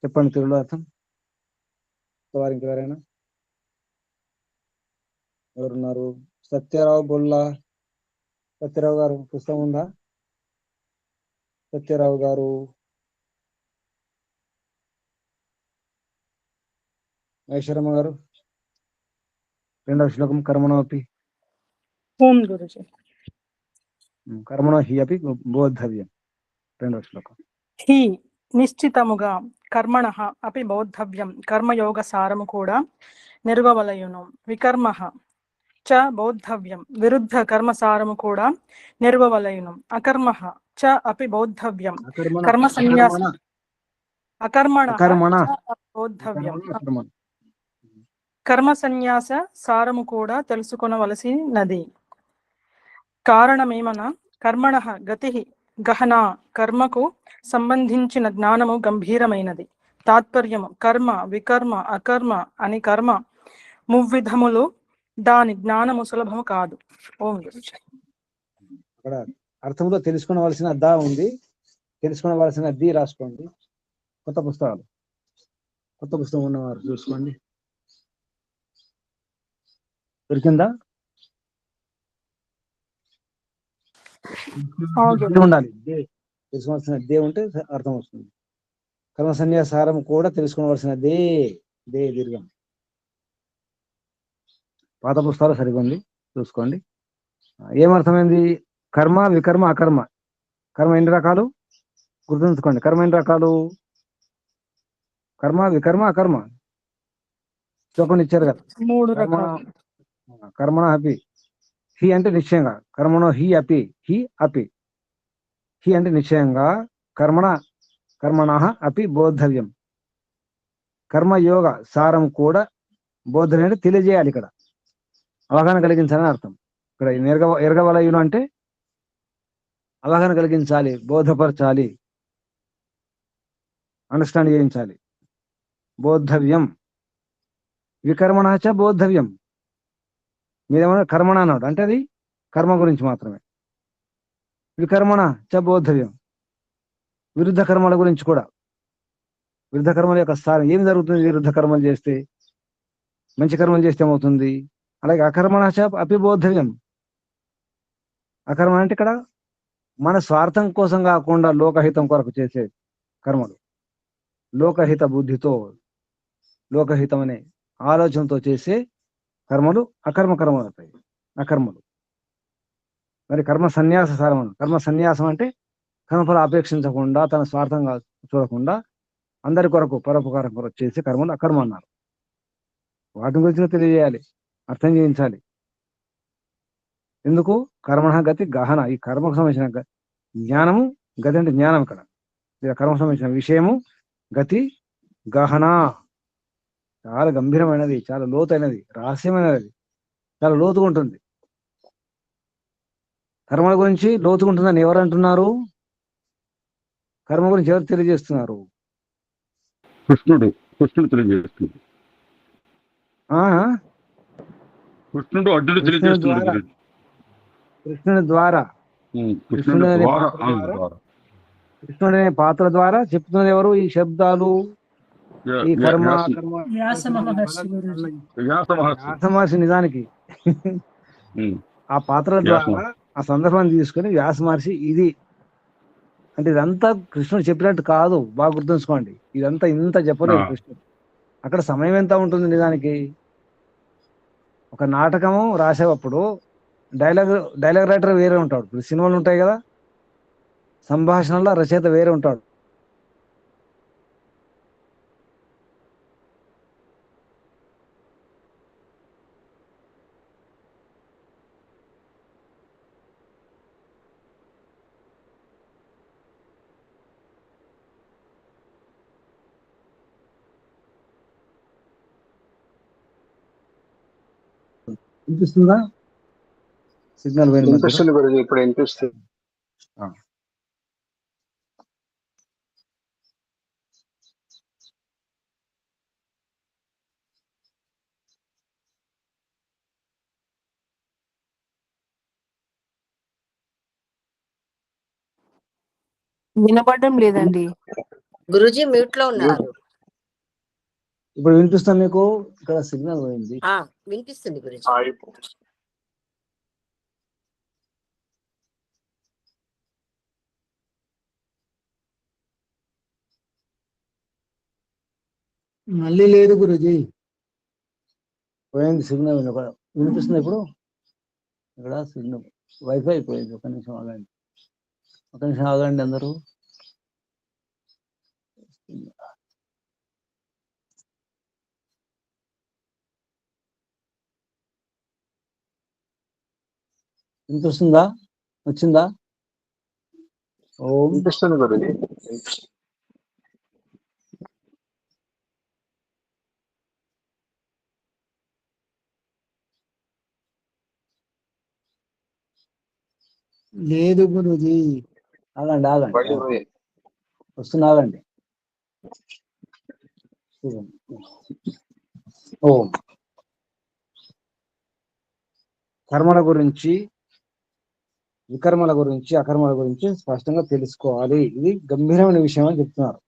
చెప్పండి తెలుగులో అర్థం. వారు ఇంకెవరైనా ఎవరున్నారు? సత్యరావు బొల్లా, సత్యరావు గారు పుస్తకం ఉందా? సత్యరావు గారు, ఐశ్వర్యమ్మ గారు, రెండవ శ్లోకం. కర్మణో అపి ఓం గురుజీ. కర్మణో హి అపి బోద్ధవ్యం, రెండవ శ్లోకం. హి నిశ్చితముగా, కర్మణః అపి బోద్ధవ్యం, కర్మయోగ సారము కూడా నెరవవలయును. వికర్మః చ బోద్ధవ్యం, విరుద్ధ కర్మ సారము కూడా నెరవవలయును. అకర్మః చ అపి బోద్ధవ్యం, కర్మ సన్యాస అకర్మణః చ అపి బోద్ధవ్యం, కర్మ సన్యాస సారము కూడా తెలుసుకొనవలసినది. కారణమేమన కర్మణః గతి గహన, కర్మకు సంబంధించిన జ్ఞానము గంభీరమైనది. తాత్పర్యము కర్మ, వికర్మ, అకర్మ అని కర్మ మువ్విధములు, దాని జ్ఞానము సులభము కాదు. ఓం గురుజీ. అక్కడ అర్థంలో తెలుసుకోవలసిన దా ఉంది, తెలుసుకోవలసిన ది రాసుకోండి. కొత్త పుస్తకాలు, కొత్త పుస్తకం ఉన్నవారు చూసుకోండి. దొరికిందా? ఉండాలి, తెలుసుకోవాల్సిన దే ఉంటే అర్థం వస్తుంది. కర్మ సన్యాసారం కూడా తెలుసుకోవాల్సిన దే దీర్ఘం. పాత పుస్తకాలు సరిగ్గా ఉంది, చూసుకోండి. ఏమర్థమైంది? కర్మ, వికర్మ, అకర్మ. కర్మ ఎన్ని రకాలు గుర్తుంచుకోండి. కర్మ ఎన్ని రకాలు? కర్మ, వికర్మ, అకర్మ. శ్లోకం ఇచ్చారు కదా. 3 కర్మ రకాలు. కర్మణ అపి. హి అంటే నిశ్చయంగా. కర్మణో హి అపి. హి అపి. హి అంటే నిశ్చయంగా. కర్మణ అపి బోద్ధవ్యం. కర్మయోగ సారం కూడా బోధన అంటే తెలియజేయాలి. ఇక్కడ అవగాహన కలిగించాలని అర్థం. ఇక్కడ ఎరగవలయును అంటే అవగాహన కలిగించాలి, బోధపరచాలి, అండర్స్టాండ్ చేయించాలి. బోద్ధవ్యం. వికర్మణ చ బోద్ధవ్యం. మీరేమన్నా కర్మణ అన్నాడు అంటే అది కర్మ గురించి మాత్రమే. వికర్మణ చ బోద్ధవ్యం. విరుద్ధ కర్మల గురించి కూడా. విరుద్ధ కర్మల యొక్క స్థానం ఏం జరుగుతుంది? విరుద్ధ కర్మలు చేస్తే, మంచి కర్మలు చేస్తే ఏమవుతుంది? అలాగే అకర్మణ చ అపి బోద్ధవ్యం. అకర్మ అంటే ఇక్కడ మన స్వార్థం కోసం కాకుండా లోకహితం కొరకు చేసే కర్మలు. లోకహిత బుద్ధితో, లోకహితం అనే ఆలోచనతో చేసే కర్మలు అకర్మ కర్మలు అవుతాయి. అకర్మలు. మరి కర్మ సన్యాస సారం. కర్మ సన్యాసం అంటే కర్మఫల అపేక్షించకుండా, తన స్వార్థంగా చూడకుండా అందరి కొరకు పరోపకారం కొరకు చేసే కర్మలు అకర్మ అన్నారు. వాటి గురించి తెలియజేయాలి, అర్థం చేయించాలి. ఎందుకు? కర్మణ గతి గహన. ఈ కర్మకు సంబంధించిన జ్ఞానము, గతి అంటే జ్ఞానం. ఇక్కడ కర్మకు సంబంధించిన విషయము, గతి గహన, చాలా గంభీరమైనది, చాలా లోతైనది, రహస్యమైనది, చాలా లోతుగా ఉంటుంది. కర్మల గురించి లోతుగా ఉంటుందని ఎవరు అంటున్నారు? కర్మ గురించి ఎవరు తెలియజేస్తున్నారు? కృష్ణుడు తెలియజేస్తుంది. కృష్ణుడు అర్జునుడు తెలియజేస్తున్నాడు. కృష్ణుడి ద్వారా. కృష్ణుడు అనే పాత్ర ద్వారా చెప్తున్నది ఎవరు? ఈ శబ్దాలు, ఈ కర్మ వ్యాస మహర్షి నిజానికి ఆ పాత్రల ద్వారా ఆ సందర్భాన్ని తీసుకుని వ్యాస మహర్షి ఇది అంటే ఇదంతా కృష్ణుడు చెప్పినట్టు కాదు. బాగా గుర్తుంచుకోండి. ఇదంతా ఇంత చెప్పలేదు కృష్ణుడు. అక్కడ సమయం ఎంత ఉంటుంది నిజానికి? ఒక నాటకము రాసేటప్పుడు డైలాగ్ రైటర్ వేరే ఉంటాడు. ఇప్పుడు సినిమాలు ఉంటాయి కదా, సంభాషణలో రచయిత వేరే ఉంటాడు. వినిపిస్తుందా? సిగ్నల్ పోయిన మధ్యలో. వినిపిస్తుంది గురుజీ, ఇప్పుడు వినిపిస్తుంది. వినపడడం లేదండి. గురుజీ మ్యూట్ లో ఉన్నారు. ఇప్పుడు వినిపిస్తాం మీకు? ఇక్కడ సిగ్నల్ పోయింది. వినిపిస్తుంది గురుజీ. మళ్ళీ లేదు గురుజీ, పోయింది సిగ్నల్. వినిపిస్తుంది ఇప్పుడు? ఇక్కడ సిగ్నల్ వైఫై పోయింది. ఒక నిమిషం ఆగండి అందరూ. వినిపిస్తుందా? వచ్చిందా? వినిపిస్తుంది గురుజీ. లేదు గురుజీ. ఆగండి వస్తున్నా, ఆగండి. ఓం. కర్మల గురించి, వికర్మల గురించి, అకర్మల గురించి స్పష్టంగా తెలుసుకోవాలి. ఇది గంభీరమైన విషయం అని చెప్తున్నారు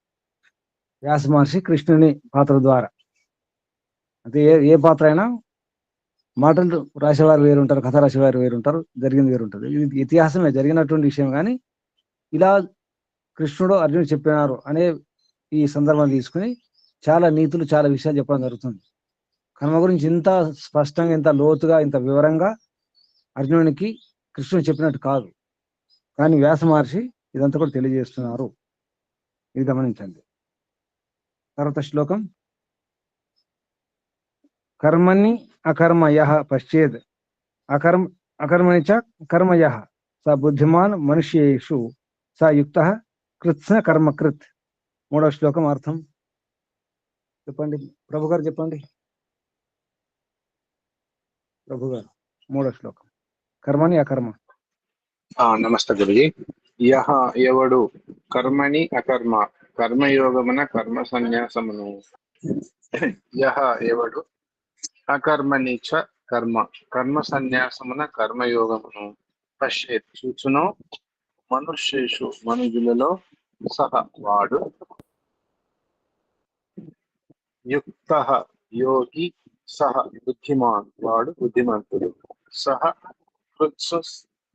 వ్యాస మహర్షి కృష్ణుని పాత్ర ద్వారా. అంటే ఏ పాత్ర అయినా మాటలు రాసేవారు వేరుంటారు, కథ రాసేవారు వేరుంటారు, జరిగింది వేరుంటుంది. ఇది ఇతిహాసమే, జరిగినటువంటి విషయం. కానీ ఇలా కృష్ణుడు అర్జునుడు చెప్పినారు అనే ఈ సందర్భం తీసుకుని చాలా నీతులు, చాలా విషయాలు చెప్పడం జరుగుతుంది. కర్మ గురించి ఇంత స్పష్టంగా, ఇంత లోతుగా, ఇంత వివరంగా అర్జునునికి కృష్ణుడు చెప్పినట్టు కాదు, కానీ వ్యాస మహర్షి ఇదంతా కూడా తెలియజేస్తున్నారు. ఇది గమనించండి. తర్వాత శ్లోకం, కర్మణి అకర్మ యః పశ్చేద్ అకర్మణి చ కర్మ యః స బుద్ధిమాన్ మనుష్యేషు స యుక్తః కృత్స్న కర్మకృత్. 3వ శ్లోకం అర్థం చెప్పండి, ప్రభు గారు చెప్పండి. ప్రభు గారు 3వ శ్లోకం, కర్మని అకర్మ. నమస్తే గురుజీ. యహ ఎవడు కర్మని అకర్మ కర్మయోగమున కర్మ సన్యాసమును, యహ ఎవడు అకర్మని చ కర్మ సన్యాసమున కర్మయోగమును పశ్చేత్ చూచునో మనుష్యేషు మనుజులలో సహ వాడు యుక్త యోగి సహ బుద్ధిమాన్ వాడు బుద్ధిమంతుడు సహ కృత్సు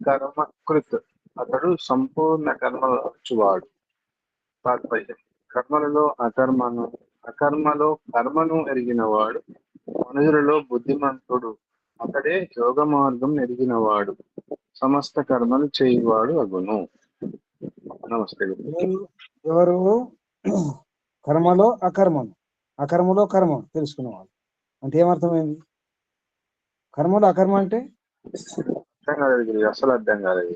కర్మ కృత్ అతడు సంపూర్ణ కర్మవాడు. తాత్పర్యం, కర్మలలో అకర్మలో కర్మను ఎరిగిన వాడు మనుషులలో బుద్ధిమంతుడు, అతడే యోగ మార్గం ఎరిగినవాడు, సమస్త కర్మలు చేయువాడు అగును. నమస్తే. ఎవరు కర్మలో అకర్మలో కర్మ తెలుసుకునేవాడు అంటే ఏమర్థమైంది? కర్మలో అకర్మ అంటే అర్థం కాలేదు, అసలు అర్థం కాలేదు.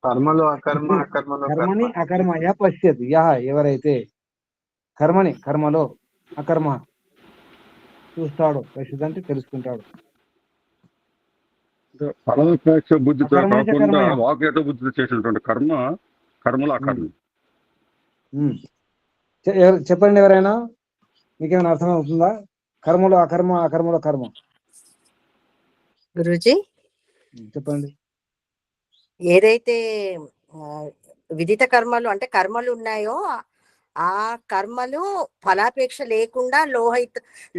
కర్మలో అకర్మ అకర్మలో కర్మని అకర్మ యా పశ్యత్, యా ఎవరైతే కర్మలో అకర్మ చూస్తాడు, పశ్యత్ అంటే తెలుసుకుంటాడు. ఫలాపేక్ష బుద్ధితో కాకుండా వాకేత బుద్ధితో చేసినటువంటి కర్మలో అకర్మ. చెప్పండి ఎవరైనా, మీకేమైనా అర్థమవుతుందా? కర్మలో అకర్మ, అకర్మలో కర్మ. గురూజీ, చెప్పండి. ఏదైతే విదిత కర్మలు అంటే కర్మలు ఉన్నాయో ఆ కర్మలు ఫలాపేక్ష లేకుండా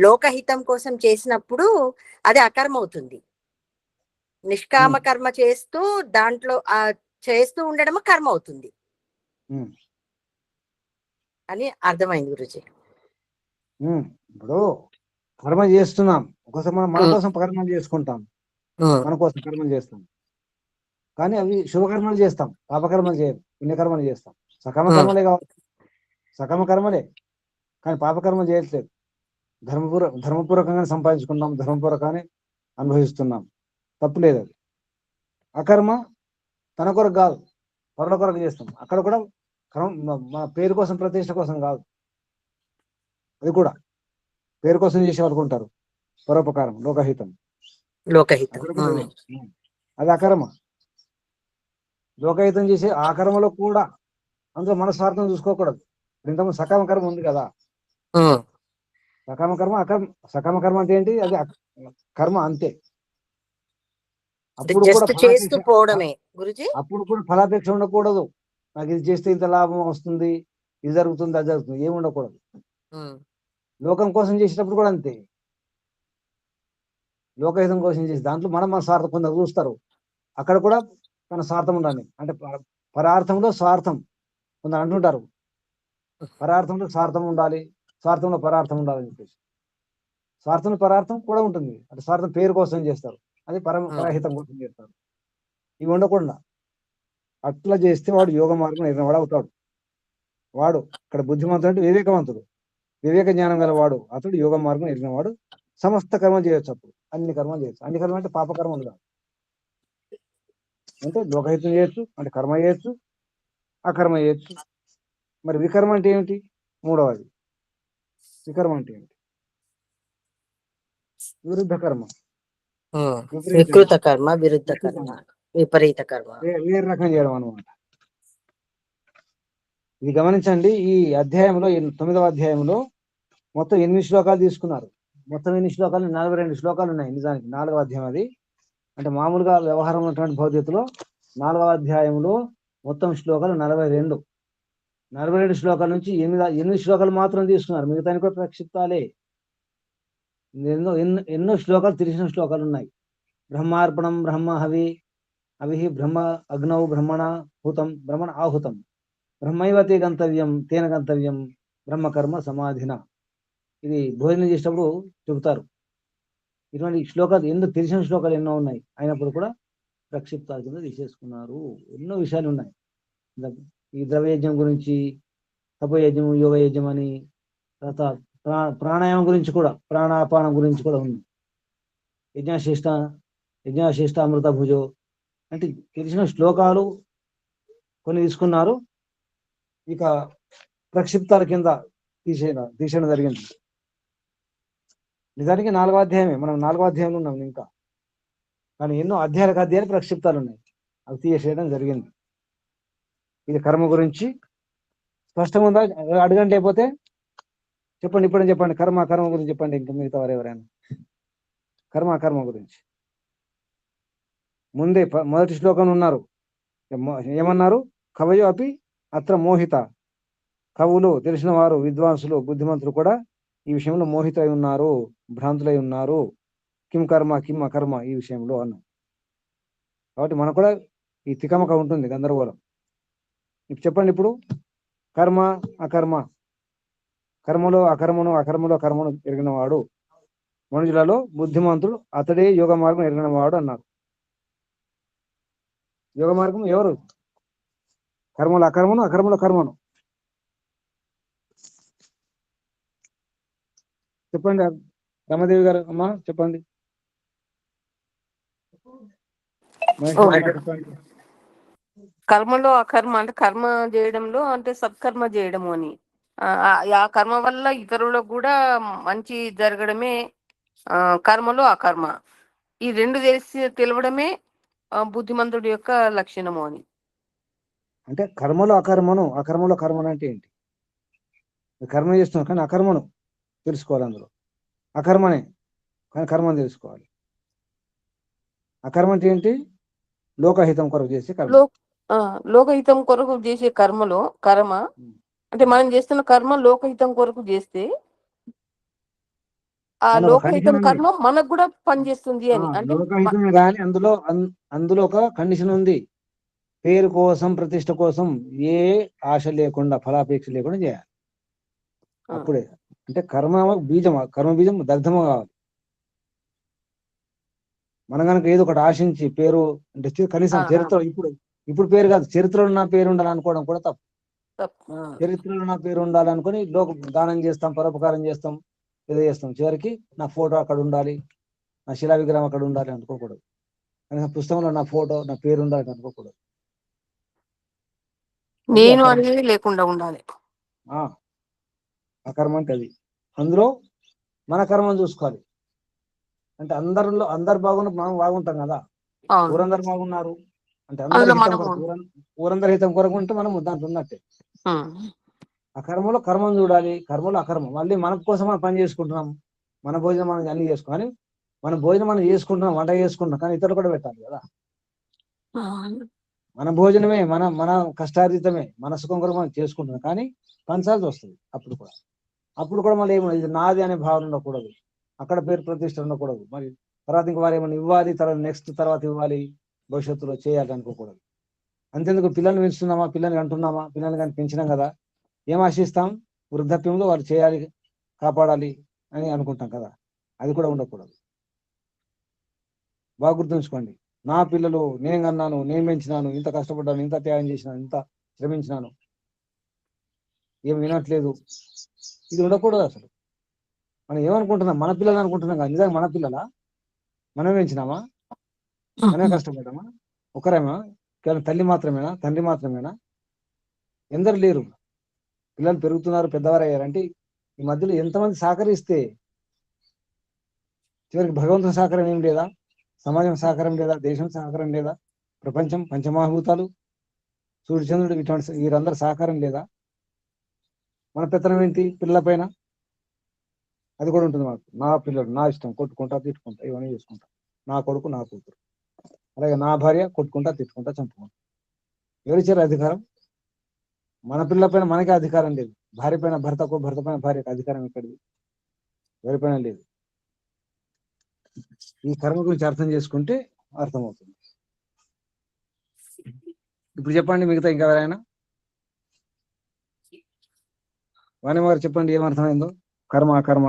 లోకహితం కోసం చేసినప్పుడు అది అకర్మ అవుతుంది. నిష్కామ కర్మ చేస్తూ దాంట్లో చేస్తూ ఉండడం కర్మ అవుతుంది అని అర్థమైంది గురుజీ. ఇప్పుడు కర్మ చేస్తున్నాం, ఒకసారి మనం మన కోసం కర్మలు చేసుకుంటాం, మన కోసం కర్మలు చేస్తాం, కానీ అవి శుభకర్మలు చేస్తాం, పాపకర్మలు చేయం, పుణ్యకర్మలు చేస్తాం. సకామ కర్మలే కావాలి, సకామ కర్మలే, కానీ పాపకర్మ చేయట్లేదు. ధర్మపూర్వకంగానే సంపాదించుకున్నాం, ధర్మపూర్వకంగానే అనుభవిస్తున్నాం, తప్పులేదు. అది అకర్మ తన కొరకు కాదు, పరుల కొరకు చేస్తాం. అక్కడ కూడా మన పేరు కోసం, ప్రతిష్ట కోసం కాదు, అది కూడా పేరు కోసం చేసేవాళ్ళు ఉంటారు. పరోపకారం, లోకహితం, అది అకర్మ. లోకహితం చేసే ఆ కర్మలో కూడా అందులో మన స్వార్థం చూసుకోకూడదు. ఇంతకుముందు సకామ కర్మ ఉంది కదా, సకామ కర్మ అకర్మ. సకామ కర్మ అంటే ఏంటి? అది కర్మ అంతే. అప్పుడు కూడా ఫలాపేక్ష ఉండకూడదు. నాకు ఇది చేస్తే ఇంత లాభం వస్తుంది, ఇది జరుగుతుంది, అది జరుగుతుంది, ఏమి ఉండకూడదు. లోకం కోసం చేసేటప్పుడు కూడా అంతే, లోకహితం కోసం చేసి దాంట్లో మన స్వార్థం కొందరు చూస్తారు, అక్కడ కూడా మన స్వార్థం ఉండాలి. అంటే పరార్థంలో స్వార్థం కొందరు అంటుంటారు, పరార్థంలో స్వార్థం ఉండాలి, స్వార్థంలో పరార్థం ఉండాలని చెప్పేసి. స్వార్థంలో పరార్థం కూడా ఉంటుంది, అంటే స్వార్థం పేరు కోసం చేస్తారు, అది పరహితం కోసం చేస్తారు. ఇవి ఉండకుండా అట్లా చేస్తే వాడు యోగ మార్గం ఎదిగినవాడు అవుతాడు. వాడు ఇక్కడ బుద్ధిమంతుడు అంటే వివేకవంతుడు, వివేక జ్ఞానం గల వాడు, అతడు యోగ మార్గం ఎదిగినవాడు. సమస్త కర్మ చేయొచ్చు, అప్పుడు అన్ని కర్మలు చేయొచ్చు. అన్ని కర్మ అంటే పాపకర్మలు కాదు, అంటే లోకహితం చేయొచ్చు, అంటే కర్మ చేయొచ్చు, అకర్మ చేయొచ్చు. మరి వికర్మ అంటే ఏమిటి? మూడవది వికర్మ అంటే ఏమిటి? విరుద్ధ కర్మ, వికృత కర్మ, విరుద్ధ కర్మ, విపరీత కర్మ, వేరే రకం చేయడం అనమాట. ఇది గమనించండి. ఈ అధ్యాయంలో 9వ అధ్యాయంలో మొత్తం 8 శ్లోకాలు తీసుకున్నారు. మొత్తం 8 శ్లోకాలు 42 శ్లోకాలు ఉన్నాయి. నిజానికి 4వ అధ్యాయం అది. అంటే మామూలుగా వ్యవహారం ఉన్నటువంటి భౌతికతలో 4వ అధ్యాయంలో మొత్తం శ్లోకాలు 42. 42 శ్లోకాల నుంచి 8 శ్లోకాలు మాత్రం తీసుకున్నారు, మిగతా కూడా ప్రక్షిప్తాలే. ఎన్నో శ్లోకాలు తెలిసిన శ్లోకాలు ఉన్నాయి. బ్రహ్మార్పణం బ్రహ్మ అవి బ్రహ్మ అగ్నౌ బ్రహ్మణ హూతం బ్రహ్మణ ఆహుతం బ్రహ్మైవతే గంతవ్యం తేన గంతవ్యం బ్రహ్మకర్మ సమాధిన. ఇది భోజనం చేసేటప్పుడు చెబుతారు. ఇటువంటి శ్లోకాలు ఎన్నో తెలిసిన శ్లోకాలు ఎన్నో ఉన్నాయి, అయినప్పుడు కూడా ప్రక్షిప్తాల కింద తీసేసుకున్నారు. ఎన్నో విషయాలు ఉన్నాయి. ఈ ద్రవ్యయజ్ఞం గురించి, తపోయజ్ఞం, యోగ యజ్ఞం అని, తర్వాత ప్రాణాయామం గురించి కూడా, ప్రాణాపానం గురించి కూడా ఉంది. యజ్ఞాశిష్ట అమృత భుజో అంటే తెలిసిన శ్లోకాలు కొన్ని తీసుకున్నారు. ఇక ప్రక్షిప్తాల కింద తీసేయడం జరిగింది. నిజానికి 4వ అధ్యాయమే, మనం 4వ అధ్యాయంలో ఉన్నాం ఇంకా, కానీ ఎన్నో అధ్యాయాలు ప్రక్షిప్తాలు ఉన్నాయి, అవి తీసేయడం జరిగింది. ఇది కర్మ గురించి స్పష్టంగా ఉందా? అడగండి, అయిపోతే చెప్పండి, ఇప్పుడే చెప్పండి. కర్మ గురించి చెప్పండి, ఇంకా మిగతా వారు ఎవరైనా. కర్మ గురించి ముందే మొదటి శ్లోకం ఉన్నారు. ఏమన్నారు? కవయో అపి అత్ర మోహిత. కవులు, తెలిసిన వారు, విద్వాంసులు, బుద్ధిమంతులు కూడా ఈ విషయంలో మోహితై ఉన్నారు, భ్రాంతులై ఉన్నారు. కిం కర్మ కిం అకర్మ ఈ విషయంలో అన్నాం. కాబట్టి మనకు కూడా ఈ తికమక ఉంటుంది, గందరగోళం. ఇప్పుడు చెప్పండి, ఇప్పుడు కర్మ అకర్మ, కర్మలో అకర్మలో కర్మను ఎరిగిన వాడు, మనుషులలో బుద్ధిమంతుడు అతడే యోగ మార్గం ఎరిగిన వాడు అన్నారు. యోగ మార్గం ఎవరు? కర్మలో అకర్మలో కర్మను. చెప్పండి రమాదేవి గారు, అమ్మా చెప్పండి. కర్మలో అకర్మ అంటే కర్మ చేయడంలో అంటే సత్కర్మ చేయడము అని, ఆ కర్మ వల్ల ఇతరులకు కూడా మంచి జరగడమే కర్మలో అకర్మ. ఈ రెండు తెలవడమే బుద్ధిమంతుడి యొక్క లక్షణము అని. అంటే కర్మలో అకర్మలో కర్మను అంటే ఏంటి? కర్మ చేస్తున్నాం కానీ అకర్మను తెలుసుకోవాలి. అందులో అకర్మనే కానీ కర్మను తెలుసుకోవాలి. అకర్మ అంటే ఏంటి? లోకహితం కొరకు చేసే కర్మ. లోకహితం కొరకు చేసే కర్మలో కర్మ అంటే మనం చేస్తున్న కర్మ లోకహితం కొరకు చేస్తే ఆ లోకహితం కర్మ మనకు కూడా పనిచేస్తుంది అని. అంటే లోకహితమే కానీ అందులో ఒక కండిషన్ ఉంది. పేరు కోసం, ప్రతిష్ట కోసం ఏ ఆశ లేకుండా, ఫలాపేక్ష లేకుండా చేయాలి. అప్పుడే అంటే కర్మ బీజం దగ్ధము కావాలి. మనం కనుక ఏదో ఒకటి ఆశించి పేరు అంటే కనీసం చరిత్ర, ఇప్పుడు పేరు కాదు, చరిత్రలో నా పేరు ఉండాలనుకోవడం కూడా తప్పు. చరిత్రలో నా పేరు ఉండాలనుకుని దానం చేస్తాం, పరోపకారం చేస్తాం, ఏదో చేస్తాం. చివరికి నా ఫోటో అక్కడ ఉండాలి, నా శిలా విగ్రహం అక్కడ ఉండాలి అనుకోకూడదు. కనీసం పుస్తకంలో నా ఫోటో, నా పేరు ఉండాలి అనుకోకూడదు. నేను అనేది లేకుండా ఉండాలి. అకర్మ అంటే అది. అందులో మన కర్మను చూసుకోవాలి. అంటే అందరు బాగున్నప్పుడు మనం బాగుంటాం కదా. ఊరందరు బాగున్నారు అంటే ఊరందరి హితం కొరకు ఉంటే మనం దాంట్లో ఉన్నట్టే. ఆ కర్మలో కర్మను చూడాలి, కర్మలో అకర్మ. మళ్ళీ మన కోసం మనం పని చేసుకుంటున్నాం, మన భోజనం మనం అన్ని చేసుకోవాలి. మన భోజనం మనం చేసుకుంటున్నాం, వంట చేసుకుంటున్నాం, కానీ ఇతరులు కూడా పెట్టాలి కదా. మన భోజనమే, మన కష్టార్జితమే, మన సుఖం కొరకు మనం చేసుకుంటున్నాం, కానీ పంచాల్సి వస్తుంది. అప్పుడు కూడా మళ్ళీ ఏమో ఇది నాది అనే భావన ఉండకూడదు, అక్కడ పేరు ప్రతిష్ట ఉండకూడదు. మరి తర్వాత ఇంక వారు ఏమైనా ఇవ్వాలి, తర్వాత ఇవ్వాలి, భవిష్యత్తులో చేయాలి అనుకోకూడదు. అంతేందుకు పిల్లల్ని పెంచుతున్నామా, పిల్లల్ని అంటున్నామా, పిల్లల్ని కానీ పెంచినాం కదా, ఏం ఆశిస్తాం? వృద్ధాప్యంలో వాళ్ళు చేయాలి, కాపాడాలి అని అనుకుంటాం కదా. అది కూడా ఉండకూడదు. బాగా గుర్తుంచుకోండి. నా పిల్లలు, నేను కన్నాను, నేను పెంచినాను, ఇంత కష్టపడ్డాను, ఇంత త్యాగం చేసినాను, ఇంత శ్రమించినాను, ఏం వినట్లేదు, ఇది ఉండకూడదు. అసలు మనం ఏమనుకుంటున్నాం? మన పిల్లలు అనుకుంటున్నాం కదా. నిజంగా మన పిల్లలా? మనం పెంచినామా? మనమే కష్టపడ్డామా? ఒకరేమా? కేవలం తల్లి మాత్రమేనా? తండ్రి మాత్రమేనా? ఎందరు లేరు? పిల్లలు పెరుగుతున్నారు, పెద్దవారు అయ్యారంటే ఈ మధ్యలో ఎంతమంది సహకరిస్తే చివరికి భగవంతుని సహకారం ఏం లేదా? సమాజం సహకారం లేదా? దేశం సహకారం లేదా? ప్రపంచం, పంచమహాభూతాలు, సూర్యచంద్రుడు, ఇటువంటి వీరందరూ సహకారం లేదా? మన పెత్తనం ఏంటి పిల్లల పైన? అది కూడా ఉంటుంది మాకు. నా పిల్లలు నా ఇష్టం, కొట్టుకుంటా, తిట్టుకుంటా, ఇవన్నీ చేసుకుంటా, నా కొడుకు, నా కూతురు. అలాగే నా భార్య కొట్టుకుంటా, తిట్టుకుంటా, చంపుకుంటా. ఎవరిచ్చారు అధికారం? మన పిల్లల పైన మనకే అధికారం లేదు. భార్య పైన భర్తకు, భర్త పైన భార్యకు అధికారం ఎక్కడిది? ఎవరిపైన లేదు. ఈ కర్మ గురించి అర్థం చేసుకుంటే అర్థమవుతుంది. ఇప్పుడు చెప్పండి మిగతా ఇంకా ఎవరైనా. వాణి వారు చెప్పండి ఏమర్థమైందో. కర్మలో కర్మ,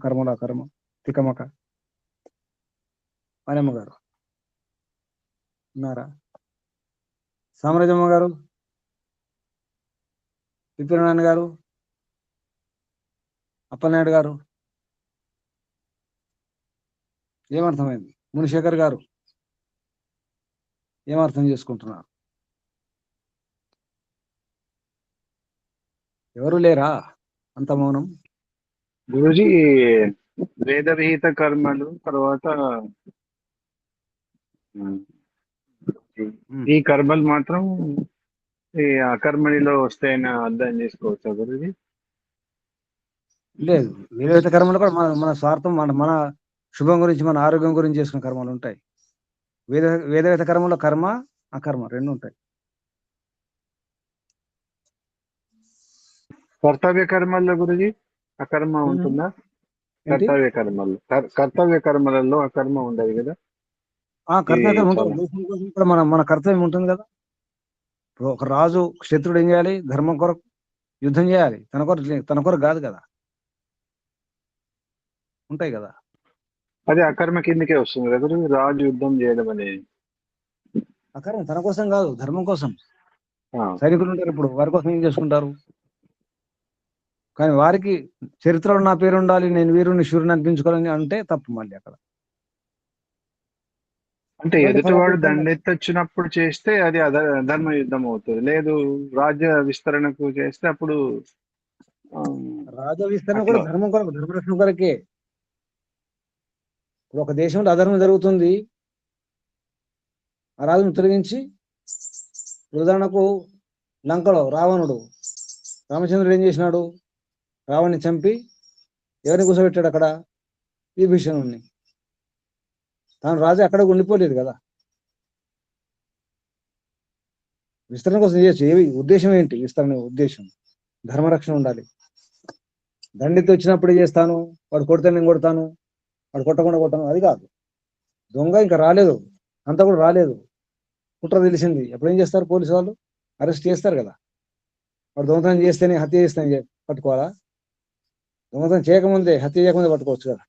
కర్మలో అకర్మ, తికమక. వాణమ్మ గారు ఉన్నారా? సామ్రాజ్యమ్మ గారు, విపినారాయణ గారు, అప్పలనాయుడు గారు, ఏమర్థమైంది? మునిశేఖర్ గారు ఏమర్థం చేసుకుంటున్నారు? ఎవరు లేరా? అంత మౌనం. గురుజీ వేద విహిత కర్మలు తర్వాత ఈ కర్మలు మాత్రం ఈ అకర్మణిలో వస్తాయని అర్థం చేసుకోవచ్చా గురుజీ? లేదు, వేదవేత కర్మలు కూడా మన స్వార్థం, మన శుభం గురించి, మన ఆరోగ్యం గురించి చేసుకునే కర్మలు ఉంటాయి. వేదవేత కర్మలో కర్మ అకర్మ రెండు ఉంటాయి. కర్తవ్య కర్మల్లో గురుజీ అకర్మ ఉంటుందా? కర్తవ్య కర్మల్లో కర్తవ్య కర్మలలో అకర్మ ఉండదు కదా? కర్తవ్య కర్మ ఉంటుంది. దేశం కోసం కూడా మన కర్తవ్యం ఉంటుంది కదా. ఇప్పుడు ఒక రాజు క్షత్రుడు ఏం చేయాలి? ధర్మం కొరకు యుద్ధం చేయాలి. తన కొరకు కాదు కదా. ఉంటాయి కదా. అది అకర్మ కిందకే వస్తుంది కదా గురుజీ, రాజు యుద్ధం చేయడం అనేది. అకర్మ తన కోసం కాదు, ధర్మం కోసం. సైనికులు ఉంటారు, ఇప్పుడు వారి కోసం ఏం చేసుకుంటారు? కానీ వారికి చరిత్రలో నా పేరు ఉండాలి, నేను వీరుని శూరుని అనిపించుకోవాలని అంటే తప్పు. మళ్ళీ అక్కడ అంటే ఎదుటివాడు దండెత్తొచ్చినప్పుడు చేస్తే అది అధర్మ యుద్ధం అవుతుంది. లేదు రాజ్య విస్తరణకు చేస్తే అప్పుడు రాజ్య విస్తరణ కూడా ధర్మం కొరకు, ధర్మరక్షణ కొరకే. ఇప్పుడు ఒక దేశంలో అధర్మం జరుగుతుంది, ఆ రాజును తొలగించి, ఉదాహరణకు లంకలో రావణుడు, రామచంద్రుడు ఏం చేసినాడు? రావణ్ణి చంపి ఎవరిని కూర్చోబెట్టాడు అక్కడ? విభీషణుణ్ణి. తాను రాజు అక్కడ ఉండిపోలేదు కదా. విస్తరణ కోసం చేయొచ్చు. ఉద్దేశం ఏంటి? విస్తరణ ఉద్దేశం ధర్మరక్షణ ఉండాలి. దండితో వచ్చినప్పుడు చేస్తాను, వాడు కొడితే నేను కొడతాను, వాడు కొట్టకుండా కొట్టాను, అది కాదు. దొంగ ఇంకా రాలేదు, అంతా కూడా రాలేదు, కుట్ర తెలిసింది, అప్పుడు ఏం చేస్తారు? పోలీసు వాళ్ళు అరెస్ట్ చేస్తారు కదా. వాడు దొంగతనం చేస్తేనే, హత్య చేస్తేనే పట్టుకోవాలా? దొంగతనం చేయకముందే, హత్య చేయకముందే పట్టుకోవచ్చు కదా.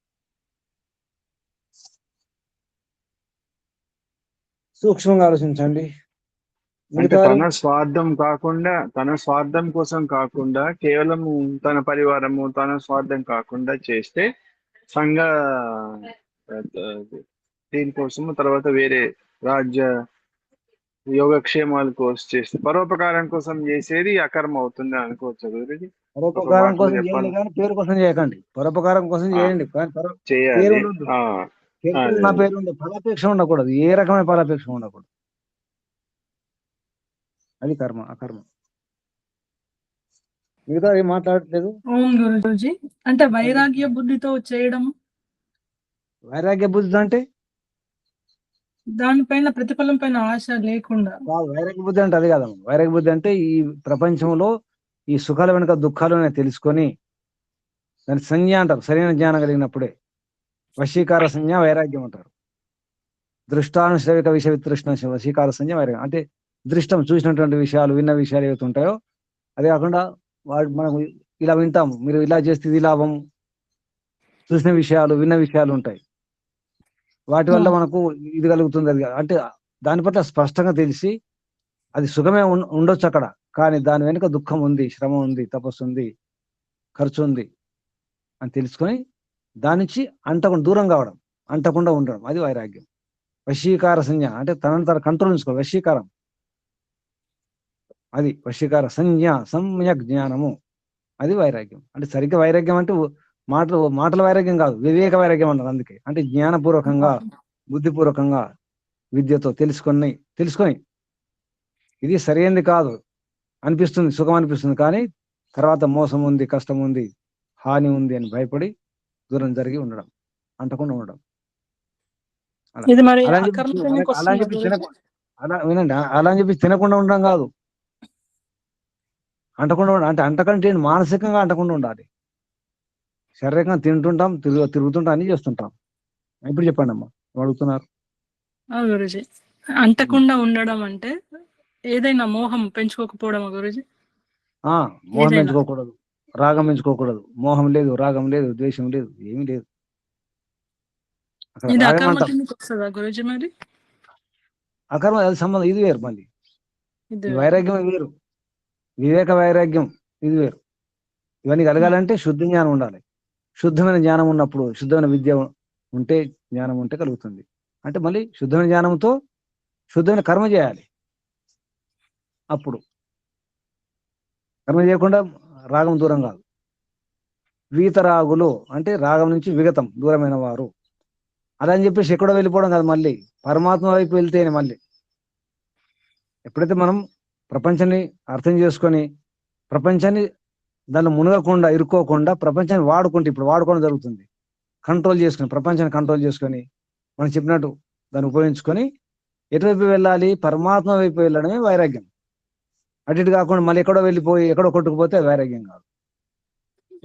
సూక్ష్మంగా ఆలోచించండి. అంటే తన స్వార్థం కోసం కాకుండా కేవలం తన పరివారము, తన స్వార్థం కాకుండా చేస్తే సంఘ దీనికోసము, తర్వాత వేరే రాజ్య యోగక్షేమాల కోసం చేస్తే, పరోపకారం కోసం చేసేది అకర్మ అవుతుంది అనుకోవచ్చు గురుజీ. పరోపకారం కోసం చేయండి కానీ పేరు కోసం చేయకండి. పరోపకారం కోసం చేయండి కానీ చేయాలి. నా పేరు ఉంది, ఫలాపేక్ష ఉండకూడదు. ఏ రకమైన ఫలాపేక్ష ఉండకూడదు. అది కర్మ, అకర్మ. మిగతా ఏం మాట్లాడట్లేదు. ఓం గురుజీ. అంటే వైరాగ్య బుద్ధితో చేయడం, వైరాగ్య బుద్ధి అంటే దానిపైన ప్రతిఫలం పైన ఆశ లేకుండా. వైరాగ్య బుద్ధి అంటే అది కాదమ్మా. వైరాగ్య బుద్ధి అంటే ఈ ప్రపంచంలో ఈ సుఖాల వెనుక దుఃఖాలు తెలుసుకొని దాని సంజ్ఞ అంటారు. సరైన జ్ఞానం కలిగినప్పుడే వశీకార సంజ్ఞ వైరాగ్యం అంటారు. దృష్టానుశ్రవిక విషయ వితృష్ణ వశీకార సంజ్ఞ వైరాగ్యం అంటే దృష్టం, చూసినటువంటి విషయాలు, విన్న విషయాలు ఏవైతే ఉంటాయో అదే కాకుండా మనకు ఇలా వింటాము, మీరు ఇలా చేస్తే ఇది లాభం, చూసిన విషయాలు, విన్న విషయాలు ఉంటాయి. వాటి వల్ల మనకు ఇది కలుగుతుంది, అది అంటే దాని పట్ల స్పష్టంగా తెలిసి అది సుఖమే ఉండొచ్చు అక్కడ, కానీ దాని వెనుక దుఃఖం ఉంది, శ్రమ ఉంది, తపస్సు ఉంది, ఖర్చు ఉంది అని తెలుసుకొని దాని నుంచి దూరం కావడం, అంటకుండా ఉండడం, అది వైరాగ్యం. వశీకార సంజ్ఞ అంటే తనను తన కంట్రోల్ ఉంచుకోవాలి. వశీకారం అది వశీకార సంజ్ఞ, సమ్యక్ జ్ఞానము, అది వైరాగ్యం. అంటే సరిగ్గా వైరాగ్యం అంటే మాటల వైరాగ్యం కాదు, వివేక వైరాగ్యం అన్నారు. అందుకే అంటే జ్ఞానపూర్వకంగా, బుద్ధిపూర్వకంగా, విద్యతో తెలుసుకొని ఇది సరైనది కాదు అనిపిస్తుంది, సుఖం అనిపిస్తుంది, కానీ తర్వాత మోసం ఉంది, కష్టం ఉంది, హాని ఉంది అని భయపడి దూరం జరిగి ఉండడం, అంటకుండా ఉండడం. వినండి, అలా అని చెప్పి తినకుండా ఉండడం కాదు, అంటకుండా ఉండడం. అంటే అంటకంటే మానసికంగా అంటకుండా ఉండాలి. శారీరకంగా తింటుంటాం, తిరుగుతుంటాం, అన్ని చేస్తుంటాం. ఇప్పుడు చెప్పండి అమ్మా, అడుగుతున్నారు. గురుజీ, అంటకుండా ఉండడం అంటే ఏదైనా మోహం పెంచుకోకపోవడం గురుజీ. మోహం పెంచుకోకూడదు, రాగం పెంచుకోకూడదు. మోహం లేదు, రాగం లేదు, ద్వేషం లేదు, ఏమీ లేదు. అక్కడ ఇది రాగం అకర్మ అంటాం. కిందకి వస్తుందా గురుజీ మరి? అకర్మ అది సంబంధం, ఇది వేరు. మళ్ళీ ఇది ఈ వైరాగ్యం వేరు, వివేక వైరాగ్యం ఇది వేరు. ఇవన్నీ కలగాలంటే శుద్ధ జ్ఞానం ఉండాలి. శుద్ధమైన జ్ఞానం ఉన్నప్పుడు, శుద్ధమైన విద్య ఉంటే, జ్ఞానం ఉంటే కలుగుతుంది. అంటే మళ్ళీ శుద్ధమైన జ్ఞానంతో శుద్ధమైన కర్మ చేయాలి. అప్పుడు కర్మ చేయకుండా రాగం దూరం కాదు. వీతరాగులు అంటే రాగం నుంచి విగతం, దూరమైన వారు. అలా అని చెప్పేసి ఎక్కడో వెళ్ళిపోవడం కాదు, మళ్ళీ పరమాత్మ వైపు వెళ్తేనే. మళ్ళీ ఎప్పుడైతే మనం ప్రపంచాన్ని అర్థం చేసుకొని, ప్రపంచాన్ని దాన్ని మునగకుండా, ఇరుక్కోకుండా, ప్రపంచాన్ని వాడుకుంటే, ఇప్పుడు వాడుకోవడం జరుగుతుంది. కంట్రోల్ చేసుకొని, ప్రపంచాన్ని కంట్రోల్ చేసుకొని, మనం చెప్పినట్టు దాన్ని ఉపయోగించుకొని ఎటువైపు వెళ్ళాలి? పరమాత్మ వైపు వెళ్ళడమే వైరాగ్యం. అటు ఇటు కాకుండా మళ్ళీ ఎక్కడో వెళ్ళిపోయి ఎక్కడో కొట్టుకుపోతే అది వైరాగ్యం కాదు.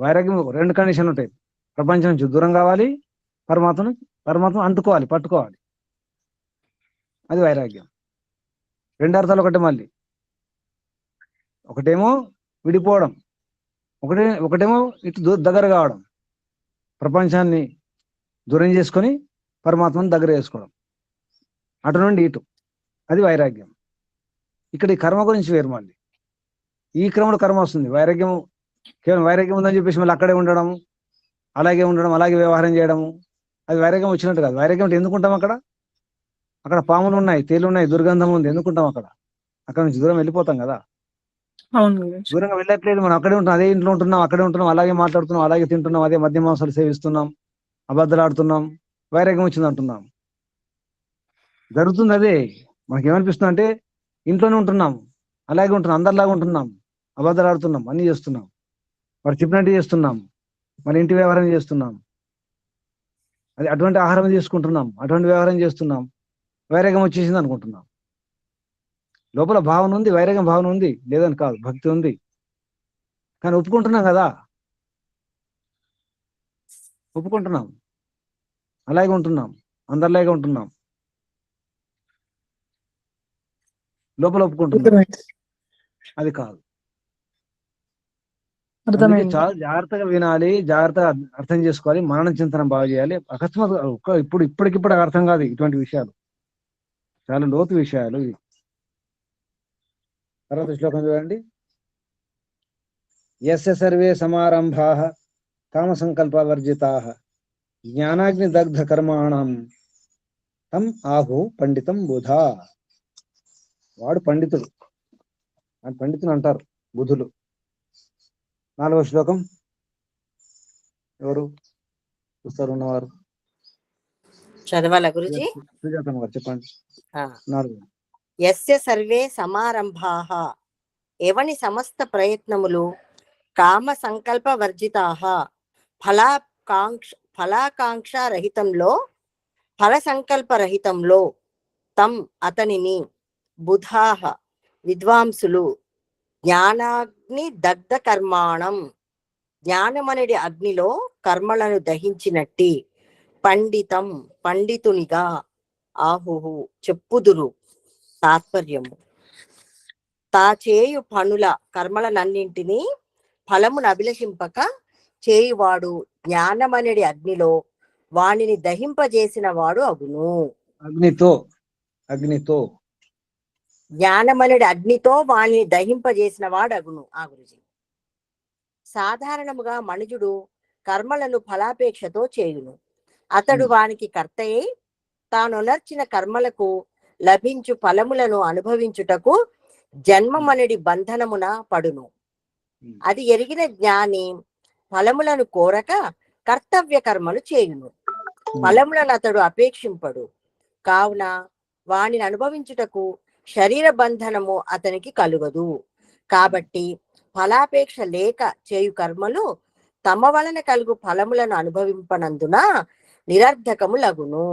వైరాగ్యం రెండు కండిషన్లు ఉంటాయి. ప్రపంచం నుంచి దూరం కావాలి, పరమాత్మ అంటుకోవాలి, పట్టుకోవాలి. అది వైరాగ్యం. రెండు అర్థాలు ఒకటే. మళ్ళీ ఒకటేమో విడిపోవడం, ఒకటేమో ఇటు దగ్గర కావడం, ప్రపంచాన్ని దూరం చేసుకొని పరమాత్మను దగ్గర చేసుకోవడం, అటు నుండి ఇటు. అది వైరాగ్యం. ఇక్కడ ఈ కర్మ గురించి వేరు. మళ్ళీ ఈ క్రమంలో కర్మ వస్తుంది. వైరాగ్యం కేవలం వైరాగ్యం ఉందని చెప్పేసి మళ్ళీ అక్కడే ఉండడం, అలాగే ఉండడం, అలాగే వ్యవహారం చేయడము, అది వైరాగ్యం వచ్చినట్టు కాదు. వైరాగ్యం అంటే ఎందుకుంటాం? అక్కడ పాములు ఉన్నాయి, తేలు ఉన్నాయి, దుర్గంధం ఉంది, ఎందుకుంటాం అక్కడ నుంచి దూరం వెళ్ళిపోతాం కదా. అవును గురుజీ. దూరంగా వెళ్ళట్లేదు, మనం అక్కడే ఉంటున్నాం, అదే ఇంట్లో ఉంటున్నాం, అక్కడే ఉంటున్నాం, అలాగే మాట్లాడుతున్నాం, అలాగే తింటున్నాం, అదే మద్య మాంసాలు సేవిస్తున్నాం, అబద్ధాలు ఆడుతున్నాం, వైరాగ్యం వచ్చింది అంటున్నాం. జరుగుతుంది అదే. మనకి ఏమనిపిస్తుంది అంటే ఇంట్లోనే ఉంటున్నాం, అలాగే ఉంటున్నాం, అందరిలాగా ఉంటున్నాం, అబద్ధాలు ఆడుతున్నాం, అన్ని చేస్తున్నాం, వాడు చెప్పినట్టు చేస్తున్నాం, మన ఇంటి వ్యవహారం చేస్తున్నాం, అది అటువంటి ఆహారం తీసుకుంటున్నాం, అటువంటి వ్యవహారం చేస్తున్నాం, వైరాగ్యం వచ్చేసింది అనుకుంటున్నాం. లోపల భావన ఉంది, వైరాగ్యం భావన ఉంది, లేదని కాదు, భక్తి ఉంది, కానీ ఒప్పుకుంటున్నాం కదా, ఒప్పుకుంటున్నాం, అలాగే ఉంటున్నాం, అందరిలాగే ఉంటున్నాం, లోపల ఒప్పుకుంటున్నాం, అది కాదు. అందుకే అర్థమైంది. చాలా జాగ్రత్తగా వినాలి, జాగ్రత్తగా అర్థం చేసుకోవాలి, మనన చింతన బాగా చేయాలి. అకస్మాత్ ఇప్పటికిప్పుడు అర్థం కాదు ఇటువంటి విషయాలు, చాలా లోతు విషయాలు ఇవి. తర్వాత శ్లోకం చూడండి. యస్య సర్వే సమారంభాః కామ సంకల్ప వర్జితాః జ్ఞానాగ్ని దగ్ధ కర్మాణం తం ఆహు పండితం బుధా. వాడు పండితుడు, అని పండితులు అంటారు బుధులు. 4వ శ్లోకం ఎవరు చూస్తారు ఉన్నవారు? చదవాలా గురుజీ? సుజాతమ్మ గారు చెప్పండి. 4. యస్య సర్వే సమారంభాః ఎవని సమస్త ప్రయత్నములు కామ సంకల్ప వర్జితాః ఫలాకాంక్ష రహితంలో, ఫల సంకల్ప రహితంలో, తం అతనిని బుధాః విద్వాంసులు జ్ఞానాగ్ని దగ్ధ కర్మాణం జ్ఞానమనడి అగ్నిలో కర్మలను దహించినట్టి పండితం పండితునిగా ఆహుహు చెప్పుదురు. తాత్పర్యము: తా చేయు పనుల కర్మలనన్నింటినీ ఫలమును అభిలషింపక చేయువాడు జ్ఞానమనడి అగ్నిలో వానిని దహింపజేసిన వాడు అగును. అగ్నితో జ్ఞానమనడి అగ్నితో వానిని దహింపజేసిన వాడు అగును. ఆ గురుజీ, సాధారణముగా మనుజుడు కర్మలను ఫలాపేక్షతో చేయును. అతడు వానికి కర్తయే తానొనర్చిన కర్మలకు లభించు ఫలములను అనుభవించుటకు జన్మమనడి బంధనమున పడును. అది ఎరిగిన జ్ఞాని ఫలములను కోరక కర్తవ్య కర్మలు చేయును. ఫలములను అతడు అపేక్షింపడు. కావున వానిని అనుభవించుటకు శరీర బంధనము అతనికి కలుగదు. కాబట్టి ఫలాపేక్ష లేక చేయు కర్మలు తమ వలన కలుగు ఫలములను అనుభవింపనందున నిరర్ధకములగును.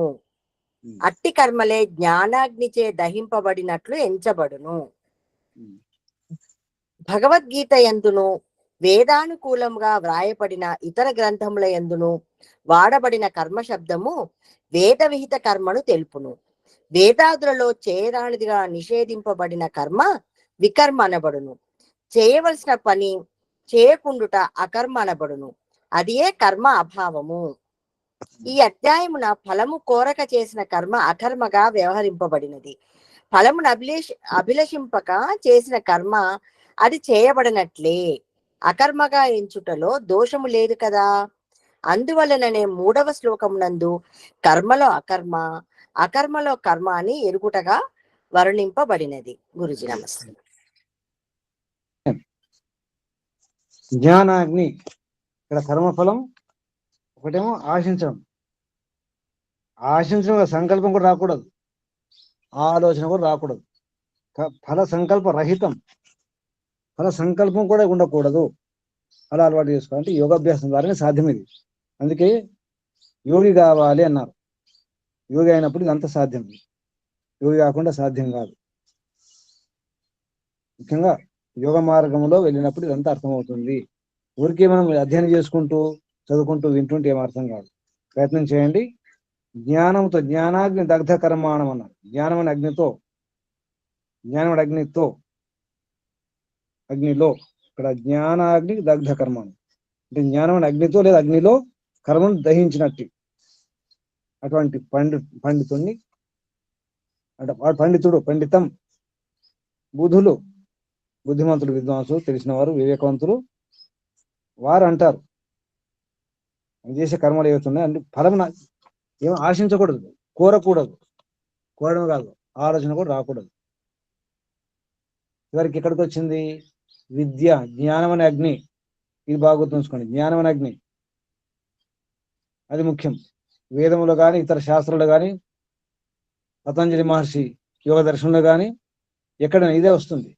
అట్టి కర్మలే జ్ఞానాగ్నిచే దహింపబడినట్లు ఎంచబడును. భగవద్గీత యందును వేదానుకూలంగా వ్రాయబడిన ఇతర గ్రంథముల యందును వాడబడిన కర్మ శబ్దము వేద విహిత కర్మను తెలుపును. వేదాదులలో చేయరానిదిగా నిషేధింపబడిన కర్మ వికర్మ అనబడును. చేయవలసిన పని చేయకుండుట అకర్మ అనబడును. అదియే కర్మ అభావము. ఈ అధ్యాయమున ఫలము కోరక చేసిన కర్మ అకర్మగా వ్యవహరింపబడినది. ఫలమును అభిలషింపక చేసిన కర్మ అది చేయబడినట్లే. అకర్మగా ఎంచుటలో దోషము లేదు కదా. అందువలననే 3వ శ్లోకమునందు కర్మలో అకర్మ, అకర్మలో కర్మ అని ఎరుగుటగా వర్ణింపబడినది. గురుజీ నమస్తే. జ్ఞానాగ్ని ఇక్కడ కర్మఫలం ఒకటేమో ఆశించడం, సంకల్పం కూడా రాకూడదు, ఆలోచన కూడా రాకూడదు. ఫల సంకల్ప రహితం, ఫల సంకల్పం కూడా ఉండకూడదు. అలా అలవాటు చేసుకోవాలంటే యోగాభ్యాసం ద్వారానే సాధ్యం ఇది. అందుకే యోగి కావాలి అన్నారు. యోగి అయినప్పుడు ఇదంతా సాధ్యం. యోగి కాకుండా సాధ్యం కాదు. ముఖ్యంగా యోగ మార్గంలో వెళ్ళినప్పుడు ఇదంతా అర్థమవుతుంది. ఊరికే మనం అధ్యయనం చేసుకుంటూ చదువుకుంటూ వింటుంటే ఏం అర్థం కాదు. ప్రయత్నం చేయండి. జ్ఞానంతో, జ్ఞానాగ్ని దగ్ధ కర్మాణం అన్నారు. జ్ఞానం అనే అగ్నితో, జ్ఞానం అగ్నితో, అగ్నిలో, ఇక్కడ జ్ఞానాగ్ని దగ్ధ కర్మాణం అంటే జ్ఞానం అనే అగ్నితో లేదా అగ్నిలో కర్మను దహించినట్టు. అటువంటి పండితుణ్ణి అంటే వాడు పండితుడు, పండితం, బుధులు, బుద్ధిమంతులు, విద్వాంసులు, తెలిసిన వారు, వివేకవంతులు వారు అంటారు చేసే కర్మలు ఏవైతున్నాయి అంటే ఫలం ఏమో ఆశించకూడదు, కోరకూడదు. కోరడం కాదు, ఆలోచన కూడా రాకూడదు. చివరికి ఎక్కడికి వచ్చింది? విద్య, జ్ఞానం అనే అగ్ని. ఇది బాగా గుర్తుంచుకోండి. జ్ఞానం అనే అగ్ని అది ముఖ్యం. వేదములో కానీ ఇతర శాస్త్రాలు కానీ పతంజలి మహర్షి యోగ దర్శనంలో కానీ ఎక్కడైనా ఇదే వస్తుంది.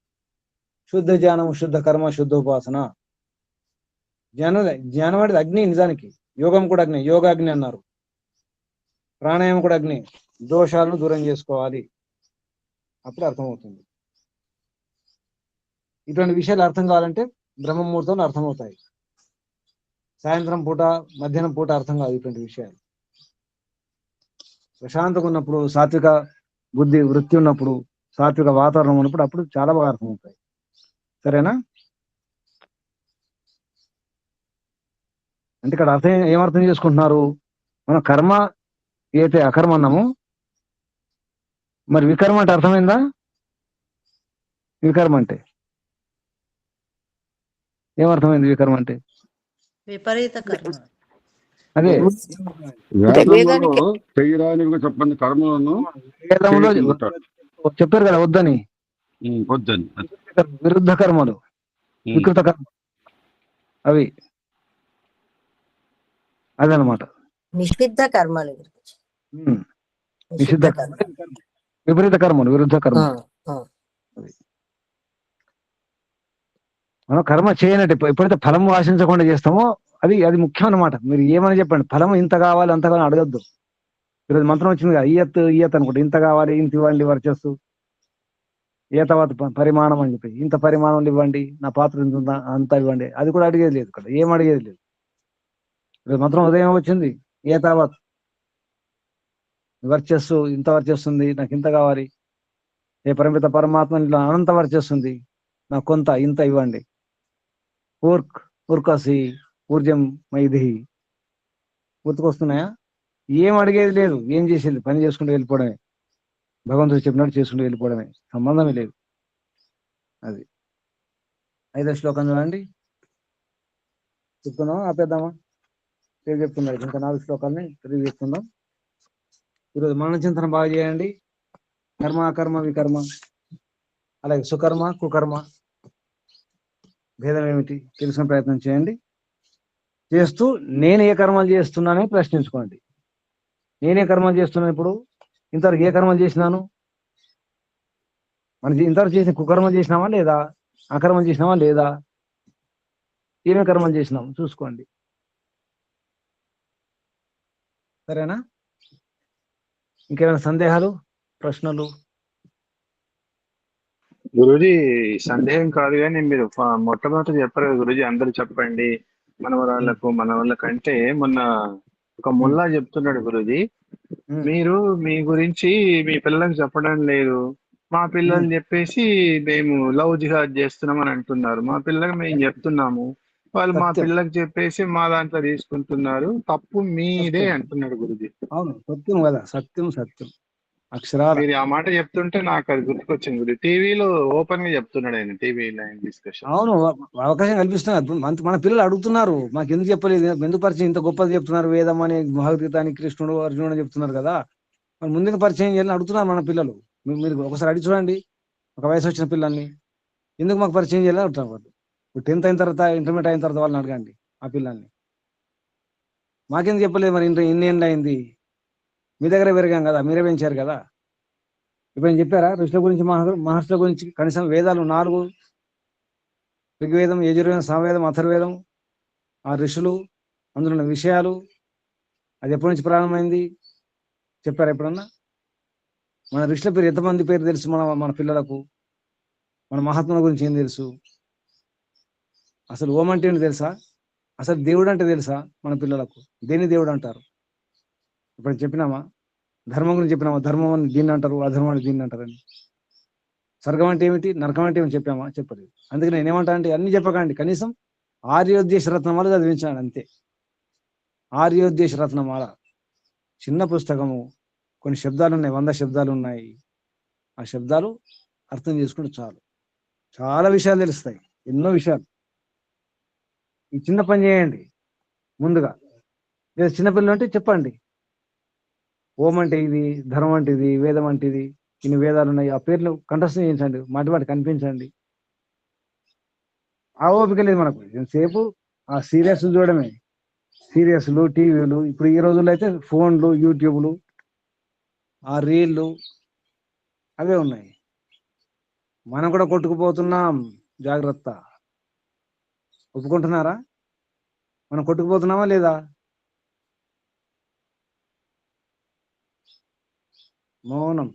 శుద్ధ జ్ఞానం, శుద్ధ కర్మ, శుద్ధ ఉపాసన. జ్ఞానం అనేది అగ్ని. నిజానికి యోగం కూడా అగ్ని, యోగాగ్ని అన్నారు. ప్రాణాయామం కూడా అగ్ని. దోషాలను దూరం చేసుకోవాలి, అప్పుడు అర్థమవుతుంది. ఇటువంటి విషయాలు అర్థం కావాలంటే బ్రహ్మముహూర్తంలో అర్థమవుతాయి. సాయంత్రం పూట, మధ్యాహ్నం పూట అర్థం కాదు ఇటువంటి విషయాలు. ప్రశాంతంగా ఉన్నప్పుడు, సాత్విక బుద్ధి వృత్తి ఉన్నప్పుడు, సాత్విక వాతావరణం ఉన్నప్పుడు అప్పుడు చాలా బాగా అర్థమవుతాయి. సరేనా? అంటే ఇక్కడ అర్థం ఏమర్థం చేసుకుంటున్నారు? మన కర్మ ఏదైతే అకర్మ అన్నామో, మరి వికర్మ అంటే అర్థమైందా? వికర్మ అంటే ఏమర్థమైంది? వికర్మ అంటే విపరీత కర్మ. అదే వేదంలో చేయరానివిగా చెప్పండి కర్మలను వేదంలో చెప్పారు కదా వద్దని. వద్దని విరుద్ధ కర్మలు, వికృత కర్మ అవి. అదనమాట నిషిద్ధ కర్మలు. నిషిద్ధ కర్మ, విపరీత కర్మలు, విరుద్ధ కర్మ. మనం కర్మ చేయనట్టు ఎప్పుడైతే ఫలం ఆశించకుండా చేస్తామో అది ముఖ్యం అన్నమాట. మీరు ఏమని చెప్పండి, ఫలం ఇంత కావాలి అంత కావాలి అడగద్దు. ఈరోజు మంత్రం వచ్చింది కదా, ఇయ్యత్ అనుకుంటే ఇంత కావాలి, ఇంత ఇవ్వండి, వర్చస్సు తర్వాత పరిమాణం అని చెప్పి ఇంత పరిమాణంలో ఇవ్వండి, నా పాత్ర ఇంత ఉందా అంత ఇవ్వండి. అది కూడా అడిగేది లేదు ఇక్కడ, ఏం అడిగేది లేదు. ఈరోజు మంత్రం ఉదయం వచ్చింది, ఏతావత్ వర్చస్సు, ఇంత వర్చస్సుంది, నాకు ఇంత కావాలి. ఏ పరిమిత పరమాత్మ ఇట్లా అనంత వర్చస్సుంది, నాకు కొంత ఇంత ఇవ్వండి. ఊర్కసి ఊర్జం మైది గుర్తుకొస్తున్నాయా? ఏం అడిగేది లేదు, ఏం చేసేది, పని చేసుకుంటూ వెళ్ళిపోవడమే. భగవంతుడు చెప్పినట్టు చేసుకుంటూ వెళ్ళిపోవడమే, సంబంధమే లేదు. అది 5వ శ్లోకం చూడండి. చెప్తున్నామా ఆపేద్దామా? తిరిగి చెప్తున్నారు. ఇంకా 4 శ్లోకాలని తిరిగి చెప్తున్నాం. ఈరోజు మన చింతన బాగా చేయండి. కర్మ, అకర్మ, వికర్మ, అలాగే సుకర్మ, కుకర్మ భేదం ఏమిటి తెలుసుకునే ప్రయత్నం చేయండి. చేస్తూ నేను ఏ కర్మలు చేస్తున్నానని ప్రశ్నించుకోండి. నేనే కర్మలు చేస్తున్నాను, ఇప్పుడు ఇంతవరకు ఏ కర్మలు చేసినాను, మన ఇంతవరకు చేసిన కుకర్మలు చేసినామా లేదా, అకర్మలు చేసినామా లేదా, ఏమే కర్మలు చేసినాం చూసుకోండి. సరేనా? ఇంకేమైనా సందేహాలు, ప్రశ్నలు? గురూజీ సందేహం కాదు కానీ మీరు మొట్టమొదటి చెప్పారు గురూజీ, అందరూ చెప్పండి మన వాళ్ళకంటే మొన్న ఒక ముల్లా చెప్తున్నాడు గురూజీ, మీరు మీ గురించి మీ పిల్లలకు చెప్పడం లేదు, మా పిల్లలు చెప్పేసి మేము లవ్ జిహాద్ చేస్తున్నాం అని అంటున్నారు. మా పిల్లలకు మేము చెప్తున్నాము, వాళ్ళు మా సత్యం. పిల్లలకు చెప్పేసి మా దాంట్లో తీసుకుంటున్నారు, తప్పు మీదే సత్యం. అంటున్నాడు గురుజీ. అవును, సత్యం కదా, సత్యం సత్యం అక్షరాల. మీరు ఆ మాట చెప్తుంటే నాకు అది గుర్తుకొచ్చింది గురు. టీవీలో ఓపెన్ గా చెప్తున్నాడు ఆయన, టీవీ లైన్ డిస్కషన్. అవును, అవకాశం కల్పిస్తున్నారు. మన పిల్లలు అడుగుతున్నారు, మాకు ఎందుకు చెప్పలేదు, ఎందుకు పరిచయం ఇంత గొప్పది చెప్తున్నారు, వేదం అని, భగవద్గీత అని, కృష్ణుడు అర్జునుడు అని చెప్తున్నారు కదా, మరి ముందుగా పరిచయం చేయాలని అడుగుతున్నారు మన పిల్లలు. మీరు ఒకసారి అడిగి చూడండి, ఒక వయసు వచ్చిన పిల్లల్ని ఎందుకు మాకు పరిచయం చేయాలని అడుగుతున్నారు వాళ్ళు. ఇప్పుడు 10th అయిన తర్వాత, ఇంటర్మీడియట్ అయిన తర్వాత వాళ్ళని అడగండి ఆ పిల్లల్ని, మాకెందుకు చెప్పలేదు మరి, ఇన్ని ఏళ్ళు అయింది, మీ దగ్గర పెరిగాం కదా, మీరే పెంచారు కదా. ఇప్పుడు నేను చెప్పారా ఋషుల గురించి, మహర్షుల గురించి? కనీసం వేదాలు 4, ఋగ్వేదం, యజుర్వేదం, సామవేదం, అథర్వేదం, ఆ ఋషులు, అందులో ఉన్న విషయాలు, అది ఎప్పటి నుంచి ప్రారంభమైంది చెప్పారా ఎప్పుడన్నా? మన ఋషుల పేరు ఎంతమంది పేరు తెలుసు మన పిల్లలకు? మన మహాత్ముల గురించి ఏం తెలుసు? అసలు ఓం అంటే ఏంటి తెలుసా? అసలు దేవుడు అంటే తెలుసా మన పిల్లలకు? దేని దేవుడు అంటారు ఇప్పుడు చెప్పినామా? ధర్మం గురించి చెప్పినామా? ధర్మం అని దీన్ని అంటారు, అధర్మం అని దీన్ని అంటారని. స్వర్గం అంటే ఏమిటి, నరకం అంటే ఏమిటి చెప్పామా? చెప్పలేదు. అందుకే నేను ఏమంటా అంటే అన్ని చెప్పకండి, కనీసం ఆర్యోద్దేశ రత్నమాల చదివించాను అంతే. ఆర్యోద్దేశ రత్నమాల చిన్న పుస్తకము, కొన్ని శబ్దాలు ఉన్నాయి, 100 శబ్దాలు ఉన్నాయి. ఆ శబ్దాలు అర్థం చేసుకుంటే చాలు, చాలా విషయాలు తెలుస్తాయి, ఎన్నో విషయాలు. ఈ చిన్న పని చేయండి ముందుగా. లేదా చిన్నపిల్లలు అంటే చెప్పండి, ఓం అంటే ఇది, ధర్మం అంటే ఇది, వేదం అంటే ఇది, ఇన్ని వేదాలు ఉన్నాయి, ఆ పేర్లు కంఠస్థం చేయించండి, మాటి కనిపించండి. ఆ ఓపిక లేదు మనకు, ఎంతసేపు ఆ సీరియస్ చూడడమే, సీరియస్లు, టీవీలు. ఇప్పుడు ఈ రోజుల్లో అయితే ఫోన్లు, యూట్యూబ్లు, ఆ రీళ్లు అవే ఉన్నాయి. మనం కూడా కొట్టుకుపోతున్నాం, జాగ్రత్త. ఒప్పుకుంటున్నారా? మనం కొట్టుకుపోతున్నామా లేదా? మౌనం.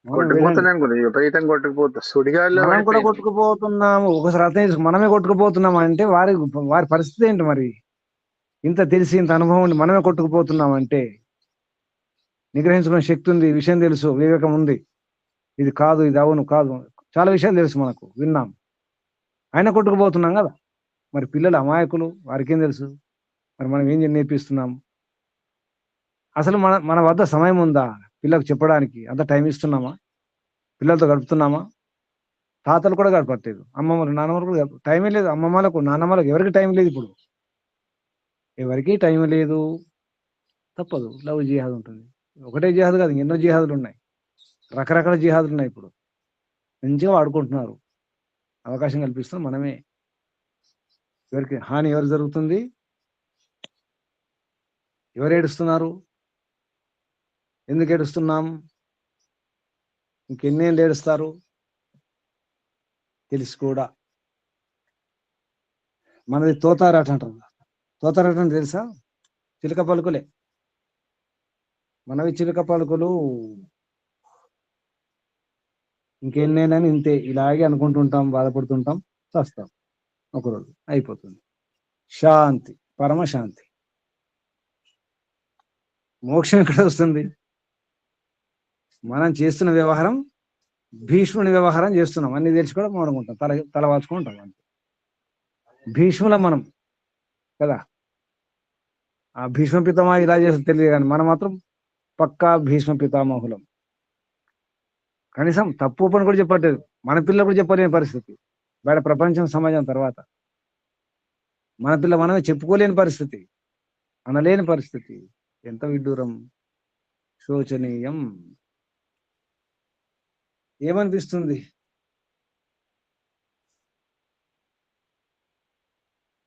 మౌనం వినండి. కొట్టుకుపోతున్నాం గురు, విపరీతంగా కొట్టుకుపోతా, సుడిగాల్లో మనం కూడా పడిపోయింది. కొట్టుకుపోతున్నాము. ఒకసారి అర్థం చేసుకో, మనమే కొట్టుకుపోతున్నాం అంటే వారి పరిస్థితి ఏంటి మరి? ఇంత తెలిసి, ఇంత అనుభవం ఉండి మనమే కొట్టుకుపోతున్నాం అంటే, నిగ్రహించుకునే శక్తి ఉంది, విషయం తెలుసు, వివేకం ఉంది, ఇది కాదు, ఇది అవును కాదు, చాలా విషయాలు తెలుసు మనకు, విన్నాం, అయినా కొట్టుకుపోతున్నాం కదా. మరి పిల్లలు అమాయకులు, వారికేం తెలుసు? మరి మనం ఏం నేర్పిస్తున్నాం? అసలు మన వద్ద సమయం ఉందా పిల్లలకు చెప్పడానికి? అంత టైం ఇస్తున్నామా? పిల్లలతో గడుపుతున్నామా? తాతలు కూడా గడపట్లేదు, అమ్మమ్మలు, నాన్నమ్మలు కూడా టైమే లేదు, అమ్మమ్మలకు, నాన్నమ్మలకు ఎవరికి టైం లేదు ఇప్పుడు, ఎవరికి టైం లేదు. తప్పదు, లవ్ జిహాద్ ఉంటుంది. ఒకటే జిహాద్ కాదు, ఎన్నో జిహాదులు ఉన్నాయి, రకరకాల జిహాదులు ఉన్నాయి. ఇప్పుడు మంచిగా వాడుకుంటున్నారు, అవకాశం కల్పిస్తాం మనమే. ఎవరికి హాని ఎవరు జరుగుతుంది? ఎవరు ఏడుస్తున్నారు? ఎందుకు ఏడుస్తున్నాం? ఇంకెన్నేళ్ళు ఏడుస్తారు? తెలిసి కూడా. మనది తోతారాట అంటారు. తోతారాట అంటే తెలుసా? చిలక పలుకులే. మనవి చిలక పలుకులు. ఇంకెన్నేనని ఇంతే, ఇలాగే అనుకుంటుంటాం, బాధపడుతుంటాం, చేస్తాం, ఒకరోజు అయిపోతుంది. శాంతి, పరమశాంతి. మోక్షం ఎక్కడ వస్తుంది? మనం చేస్తున్న వ్యవహారం భీష్ముని వ్యవహారం చేస్తున్నాం, అన్ని తెలిసి కూడా మౌనంగా తల వాల్చుకుంటాం అంతే. భీష్ముల మనం కదా, ఆ భీష్మ పితామహ ఇలా చేస్తే తెలియదు, కానీ మనం మాత్రం పక్కా భీష్మ పితామహులం. కనీసం తప్పు పని కూడా చెప్పట్లేదు, మన పిల్లలు కూడా చెప్పలేని పరిస్థితి, బయట ప్రపంచం, సమాజం తర్వాత మన పిల్ల మనమే చెప్పుకోలేని పరిస్థితి, అనలేని పరిస్థితి. ఎంత విడ్డూరం, శోచనీయం. ఏమనిపిస్తుంది?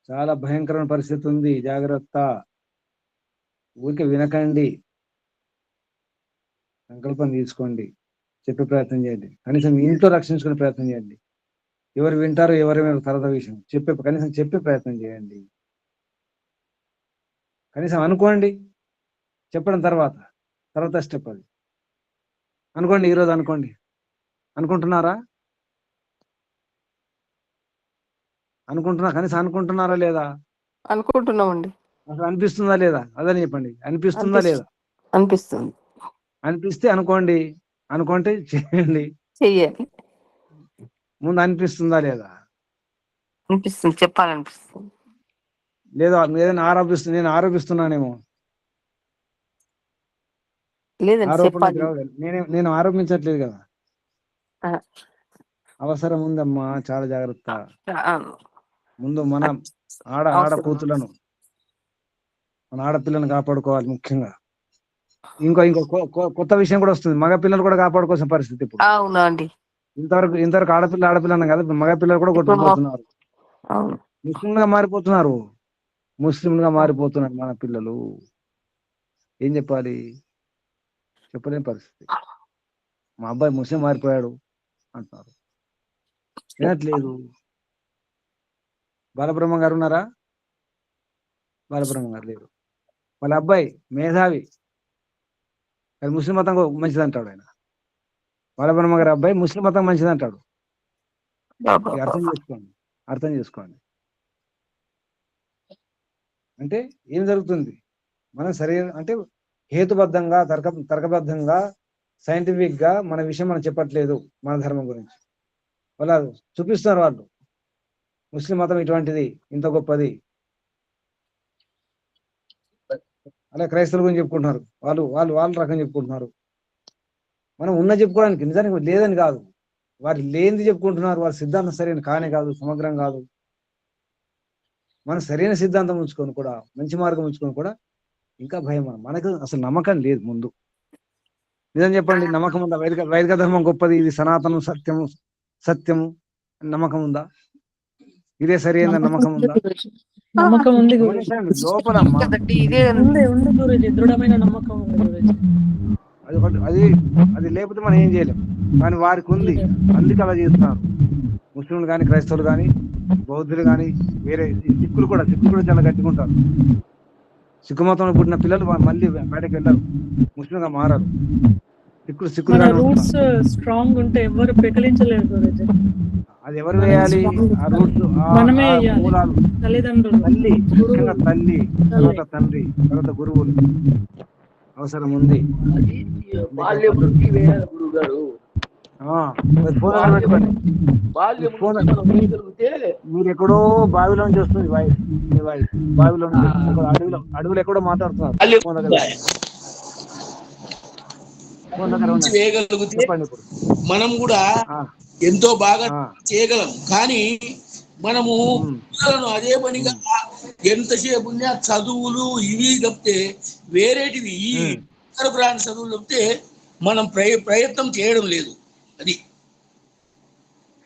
చాలా భయంకరమైన పరిస్థితి ఉంది, జాగ్రత్త. ఊరికే వినకండి, సంకల్పం తీసుకోండి, చెప్పే ప్రయత్నం చేయండి, కనీసం ఇంట్లో రక్షించుకునే ప్రయత్నం చేయండి. ఎవరు వింటారో ఎవరేమో తర్వాత విషయం, కనీసం చెప్పే ప్రయత్నం చేయండి. కనీసం అనుకోండి, చెప్పడం తర్వాత స్టెప్ అది. అనుకోండి, ఈరోజు అనుకోండి. అనుకుంటున్నారా? కనీసం అనుకుంటున్నారా లేదా? అనుకుంటున్నామండి. అసలు అనిపిస్తుందా లేదా? అదని చెప్పండి, అనిపిస్తుందా లేదా? అనిపిస్తుంది. అనిపిస్తే అనుకోండి, అనుకుంటే చేయండి. చెయ్యాలి. ముందు అనిపిస్తుందా లేదా? అనిపిస్తుంది, చెప్పాలనిపిస్తుంది. లేదా ఏదైనా నేను ఆరోపిస్తున్నానేమో. లేదండి, ఆరోపణకి చెప్పాలి. రావు కదా. నేను ఆరోపించట్లేదు కదా. ఆ, అవసరం ఉందమ్మా, చాలా జాగ్రత్త. ఆ, ముందు మన ఆడ అవసరం. కూతులను, మన ఆడపిల్లను కాపాడుకోవాలి ముఖ్యంగా. ఇంకో కొత్త విషయం కూడా వస్తుంది, మగ పిల్లలు కూడా కాపాడుకోవాల్సిన పరిస్థితి ఇప్పుడు. అవునా అండి. ఇంతవరకు ఆడపిల్ల అన్న కదా, మగ పిల్లలు కూడా ఇప్పుడు కొట్టుకుపోతున్నారు, అవును. ముస్లింలుగా మారిపోతున్నారు. మన పిల్లలు. ఏం చెప్పాలి, చెప్పలేని పరిస్థితి. మా అబ్బాయి ముస్లిం మారిపోయాడు అంటున్నారు, వినట్లేదు. బాలబ్రహ్మ గారు ఉన్నారా? బాలబ్రహ్మ గారు లేరు. వాళ్ళ అబ్బాయి మేధావి, కానీ ముస్లిం మతం మంచిది అంటాడు ఆయన. బాలబ్రహ్మ గారి అబ్బాయి ముస్లిం మతం మంచిది అంటాడు. ఇది అర్థం చేసుకోండి. అంటే ఏం జరుగుతుంది, మనం అంటే హేతుబద్ధంగా తర్కబద్ధంగా సైంటిఫిక్ గా మన విషయం మనం చెప్పట్లేదు. మన ధర్మం గురించి వాళ్ళు చూపిస్తున్నారు. వాళ్ళు ముస్లిం మతం ఇటువంటిది, ఇంత గొప్పది. అలా క్రైస్తవుల గురించి చెప్పుకుంటున్నారు, వాళ్ళు రకం చెప్పుకుంటున్నారు. మనం ఉన్న చెప్పుకోవడానికి నిజానికి లేదని కాదు, వారు లేనిది చెప్పుకుంటున్నారు. వారి సిద్ధాంతం సరైన కానే కాదు, సమగ్రం కాదు. మనం సరైన సిద్ధాంతం ఉంచుకొని కూడా, మంచి మార్గం ఉంచుకొని కూడా ఇంకా భయం. మనకు అసలు నమ్మకం లేదు. ముందు నిజం చెప్పండి, నమ్మకం ఉందా? వైదిక ధర్మం గొప్పది, ఇది సనాతనం, సత్యము నమ్మకం ఉందా? ఇదే సరైన నమ్మకం ఉందా? నమ్మకం ఉంది గురూజీ. లోపల ఇదే ఉంది గురూజీ, దృఢమైన నమ్మకం ఉంది గురూజీ. అది లేకపోతే మనం ఏం చేయలేం. కానీ వారికి ఉంది, అందుకే అలా చేస్తున్నారు. ముస్లింలు కానీ, క్రైస్తవులు కానీ, బౌద్ధులు కానీ, వేరే సిక్కులు కూడా చాలా గట్టిగా ఉంటారు. సిక్కు మతంలో పుట్టిన పిల్లలు మళ్ళీ బయటకు వెళ్ళారు, ముస్లింగా మారారు. మన రూట్స్ స్ట్రాంగ్ ఉంటే ఎవరు పెకలించలేరు గురూజీ. అది ఎవరు వేయాలి? ఆ రూట్స్, మనమే వేయాలి. మూలాలు తల్లిదండ్రులు, ముఖ్యంగా తల్లి, తర్వాత తండ్రి, తర్వాత గురువులు అవసరం ఉంది. బాల్యం నుంచి వేయాలి గురువు గారు. మీరు ఎక్కడో బావిలో నుంచి వస్తుంది బావిలో అడవులు ఎక్కడో మాట్లాడుతున్నారు. వేయగలిగితే మనం కూడా ఎంతో బాగా చేయగలం. కానీ మనము పిల్లలను అదే పనిగా ఎంతసేపు చదువులు ఇవి తప్పితే వేరేటివి ఈ ఇతర ప్రాంత చదువులు తప్పితే మనం ప్రయత్నం చేయడం లేదు. అది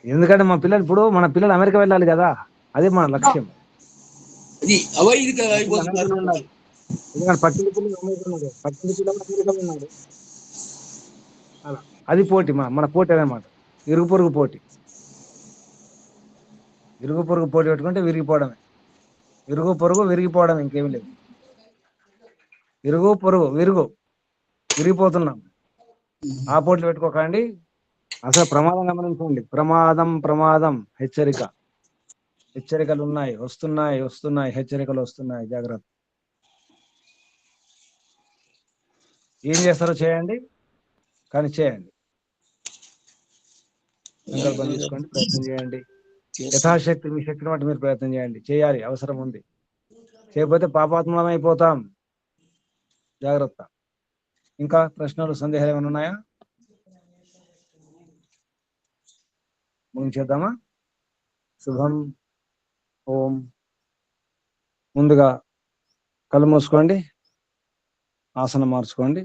ఎందుకంటే మన పిల్లలు అమెరికా వెళ్ళాలి కదా, అదే మన లక్ష్యం. అది అవైదిక అయిపోతున్నారు. అది పోటీ, మన పోటీ అన్నమాట. ఇరుగు పొరుగు పోటీ పెట్టుకుంటే విరిగిపోవడం ఇంకేమి లేదు. ఇరుగు పొరుగు విరిగిపోతున్నాం. ఆ పోటీలు పెట్టుకోకండి. అసలు ప్రమాదం గమనించండి. ప్రమాదం హెచ్చరికలు వస్తున్నాయి. హెచ్చరికలు వస్తున్నాయి, జాగ్రత్త. ఏం చేస్తారో చేయండి, కానీ చేయండి. సంకల్పం తీసుకోండి, ప్రయత్నం చేయండి. యథాశక్తి, మీ శక్తిని బట్టి మీరు ప్రయత్నం చేయాలి. అవసరం ఉంది. చేయకపోతే పాపాత్మలం అయిపోతాం. జాగ్రత్త. ఇంకా ప్రశ్నలు, సందేహాలు ఏమైనా ఉన్నాయా? ముగించేద్దామా? శుభం. ఓం. ముందుగా కళ్ళు మూసుకోండి, ఆసనం మార్చుకోండి.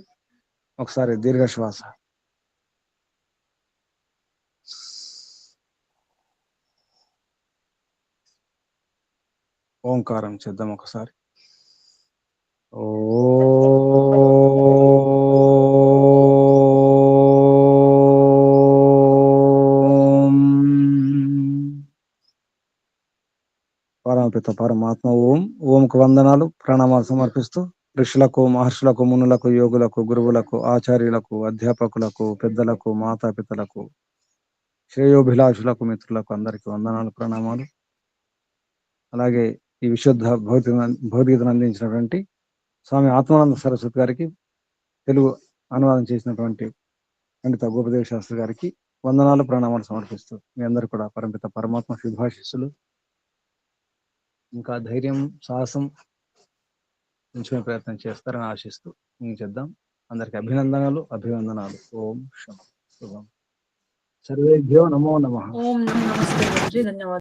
ఒకసారి దీర్ఘ శ్వాస. ఓంకారం చేద్దాం ఒకసారి. ఓ పరమపిత పరమాత్మ ఓంకు వందనాలు, ప్రణామాలు సమర్పిస్తూ ఋషులకు, మహర్షులకు, మునులకు, యోగులకు, గురువులకు, ఆచార్యులకు, అధ్యాపకులకు, పెద్దలకు, మాతాపితలకు, శ్రేయోభిలాషులకు, మిత్రులకు అందరికీ వందనాలు, ప్రణామాలు. అలాగే ఈ విశుద్ధ భౌతికతను అందించినటువంటి స్వామి ఆత్మానంద సరస్వతి గారికి, తెలుగు అనువాదం చేసినటువంటి పండిత గోపదేవ శాస్త్రి గారికి వందనాలు, ప్రణామాలు సమర్పిస్తూ మీ అందరూ కూడా పరమపిత పరమాత్మ శుభాశిస్సులు ఇంకా ధైర్యం సాహసం పెంచుకునే ప్రయత్నం చేస్తారని ఆశిస్తూ చేద్దాం. అందరికి అభివందనాలు. ఓం శుభం. సర్వేభ్యో నమో నమః. ఓం నమస్తే గురుజీ, ధన్యవాదాలు.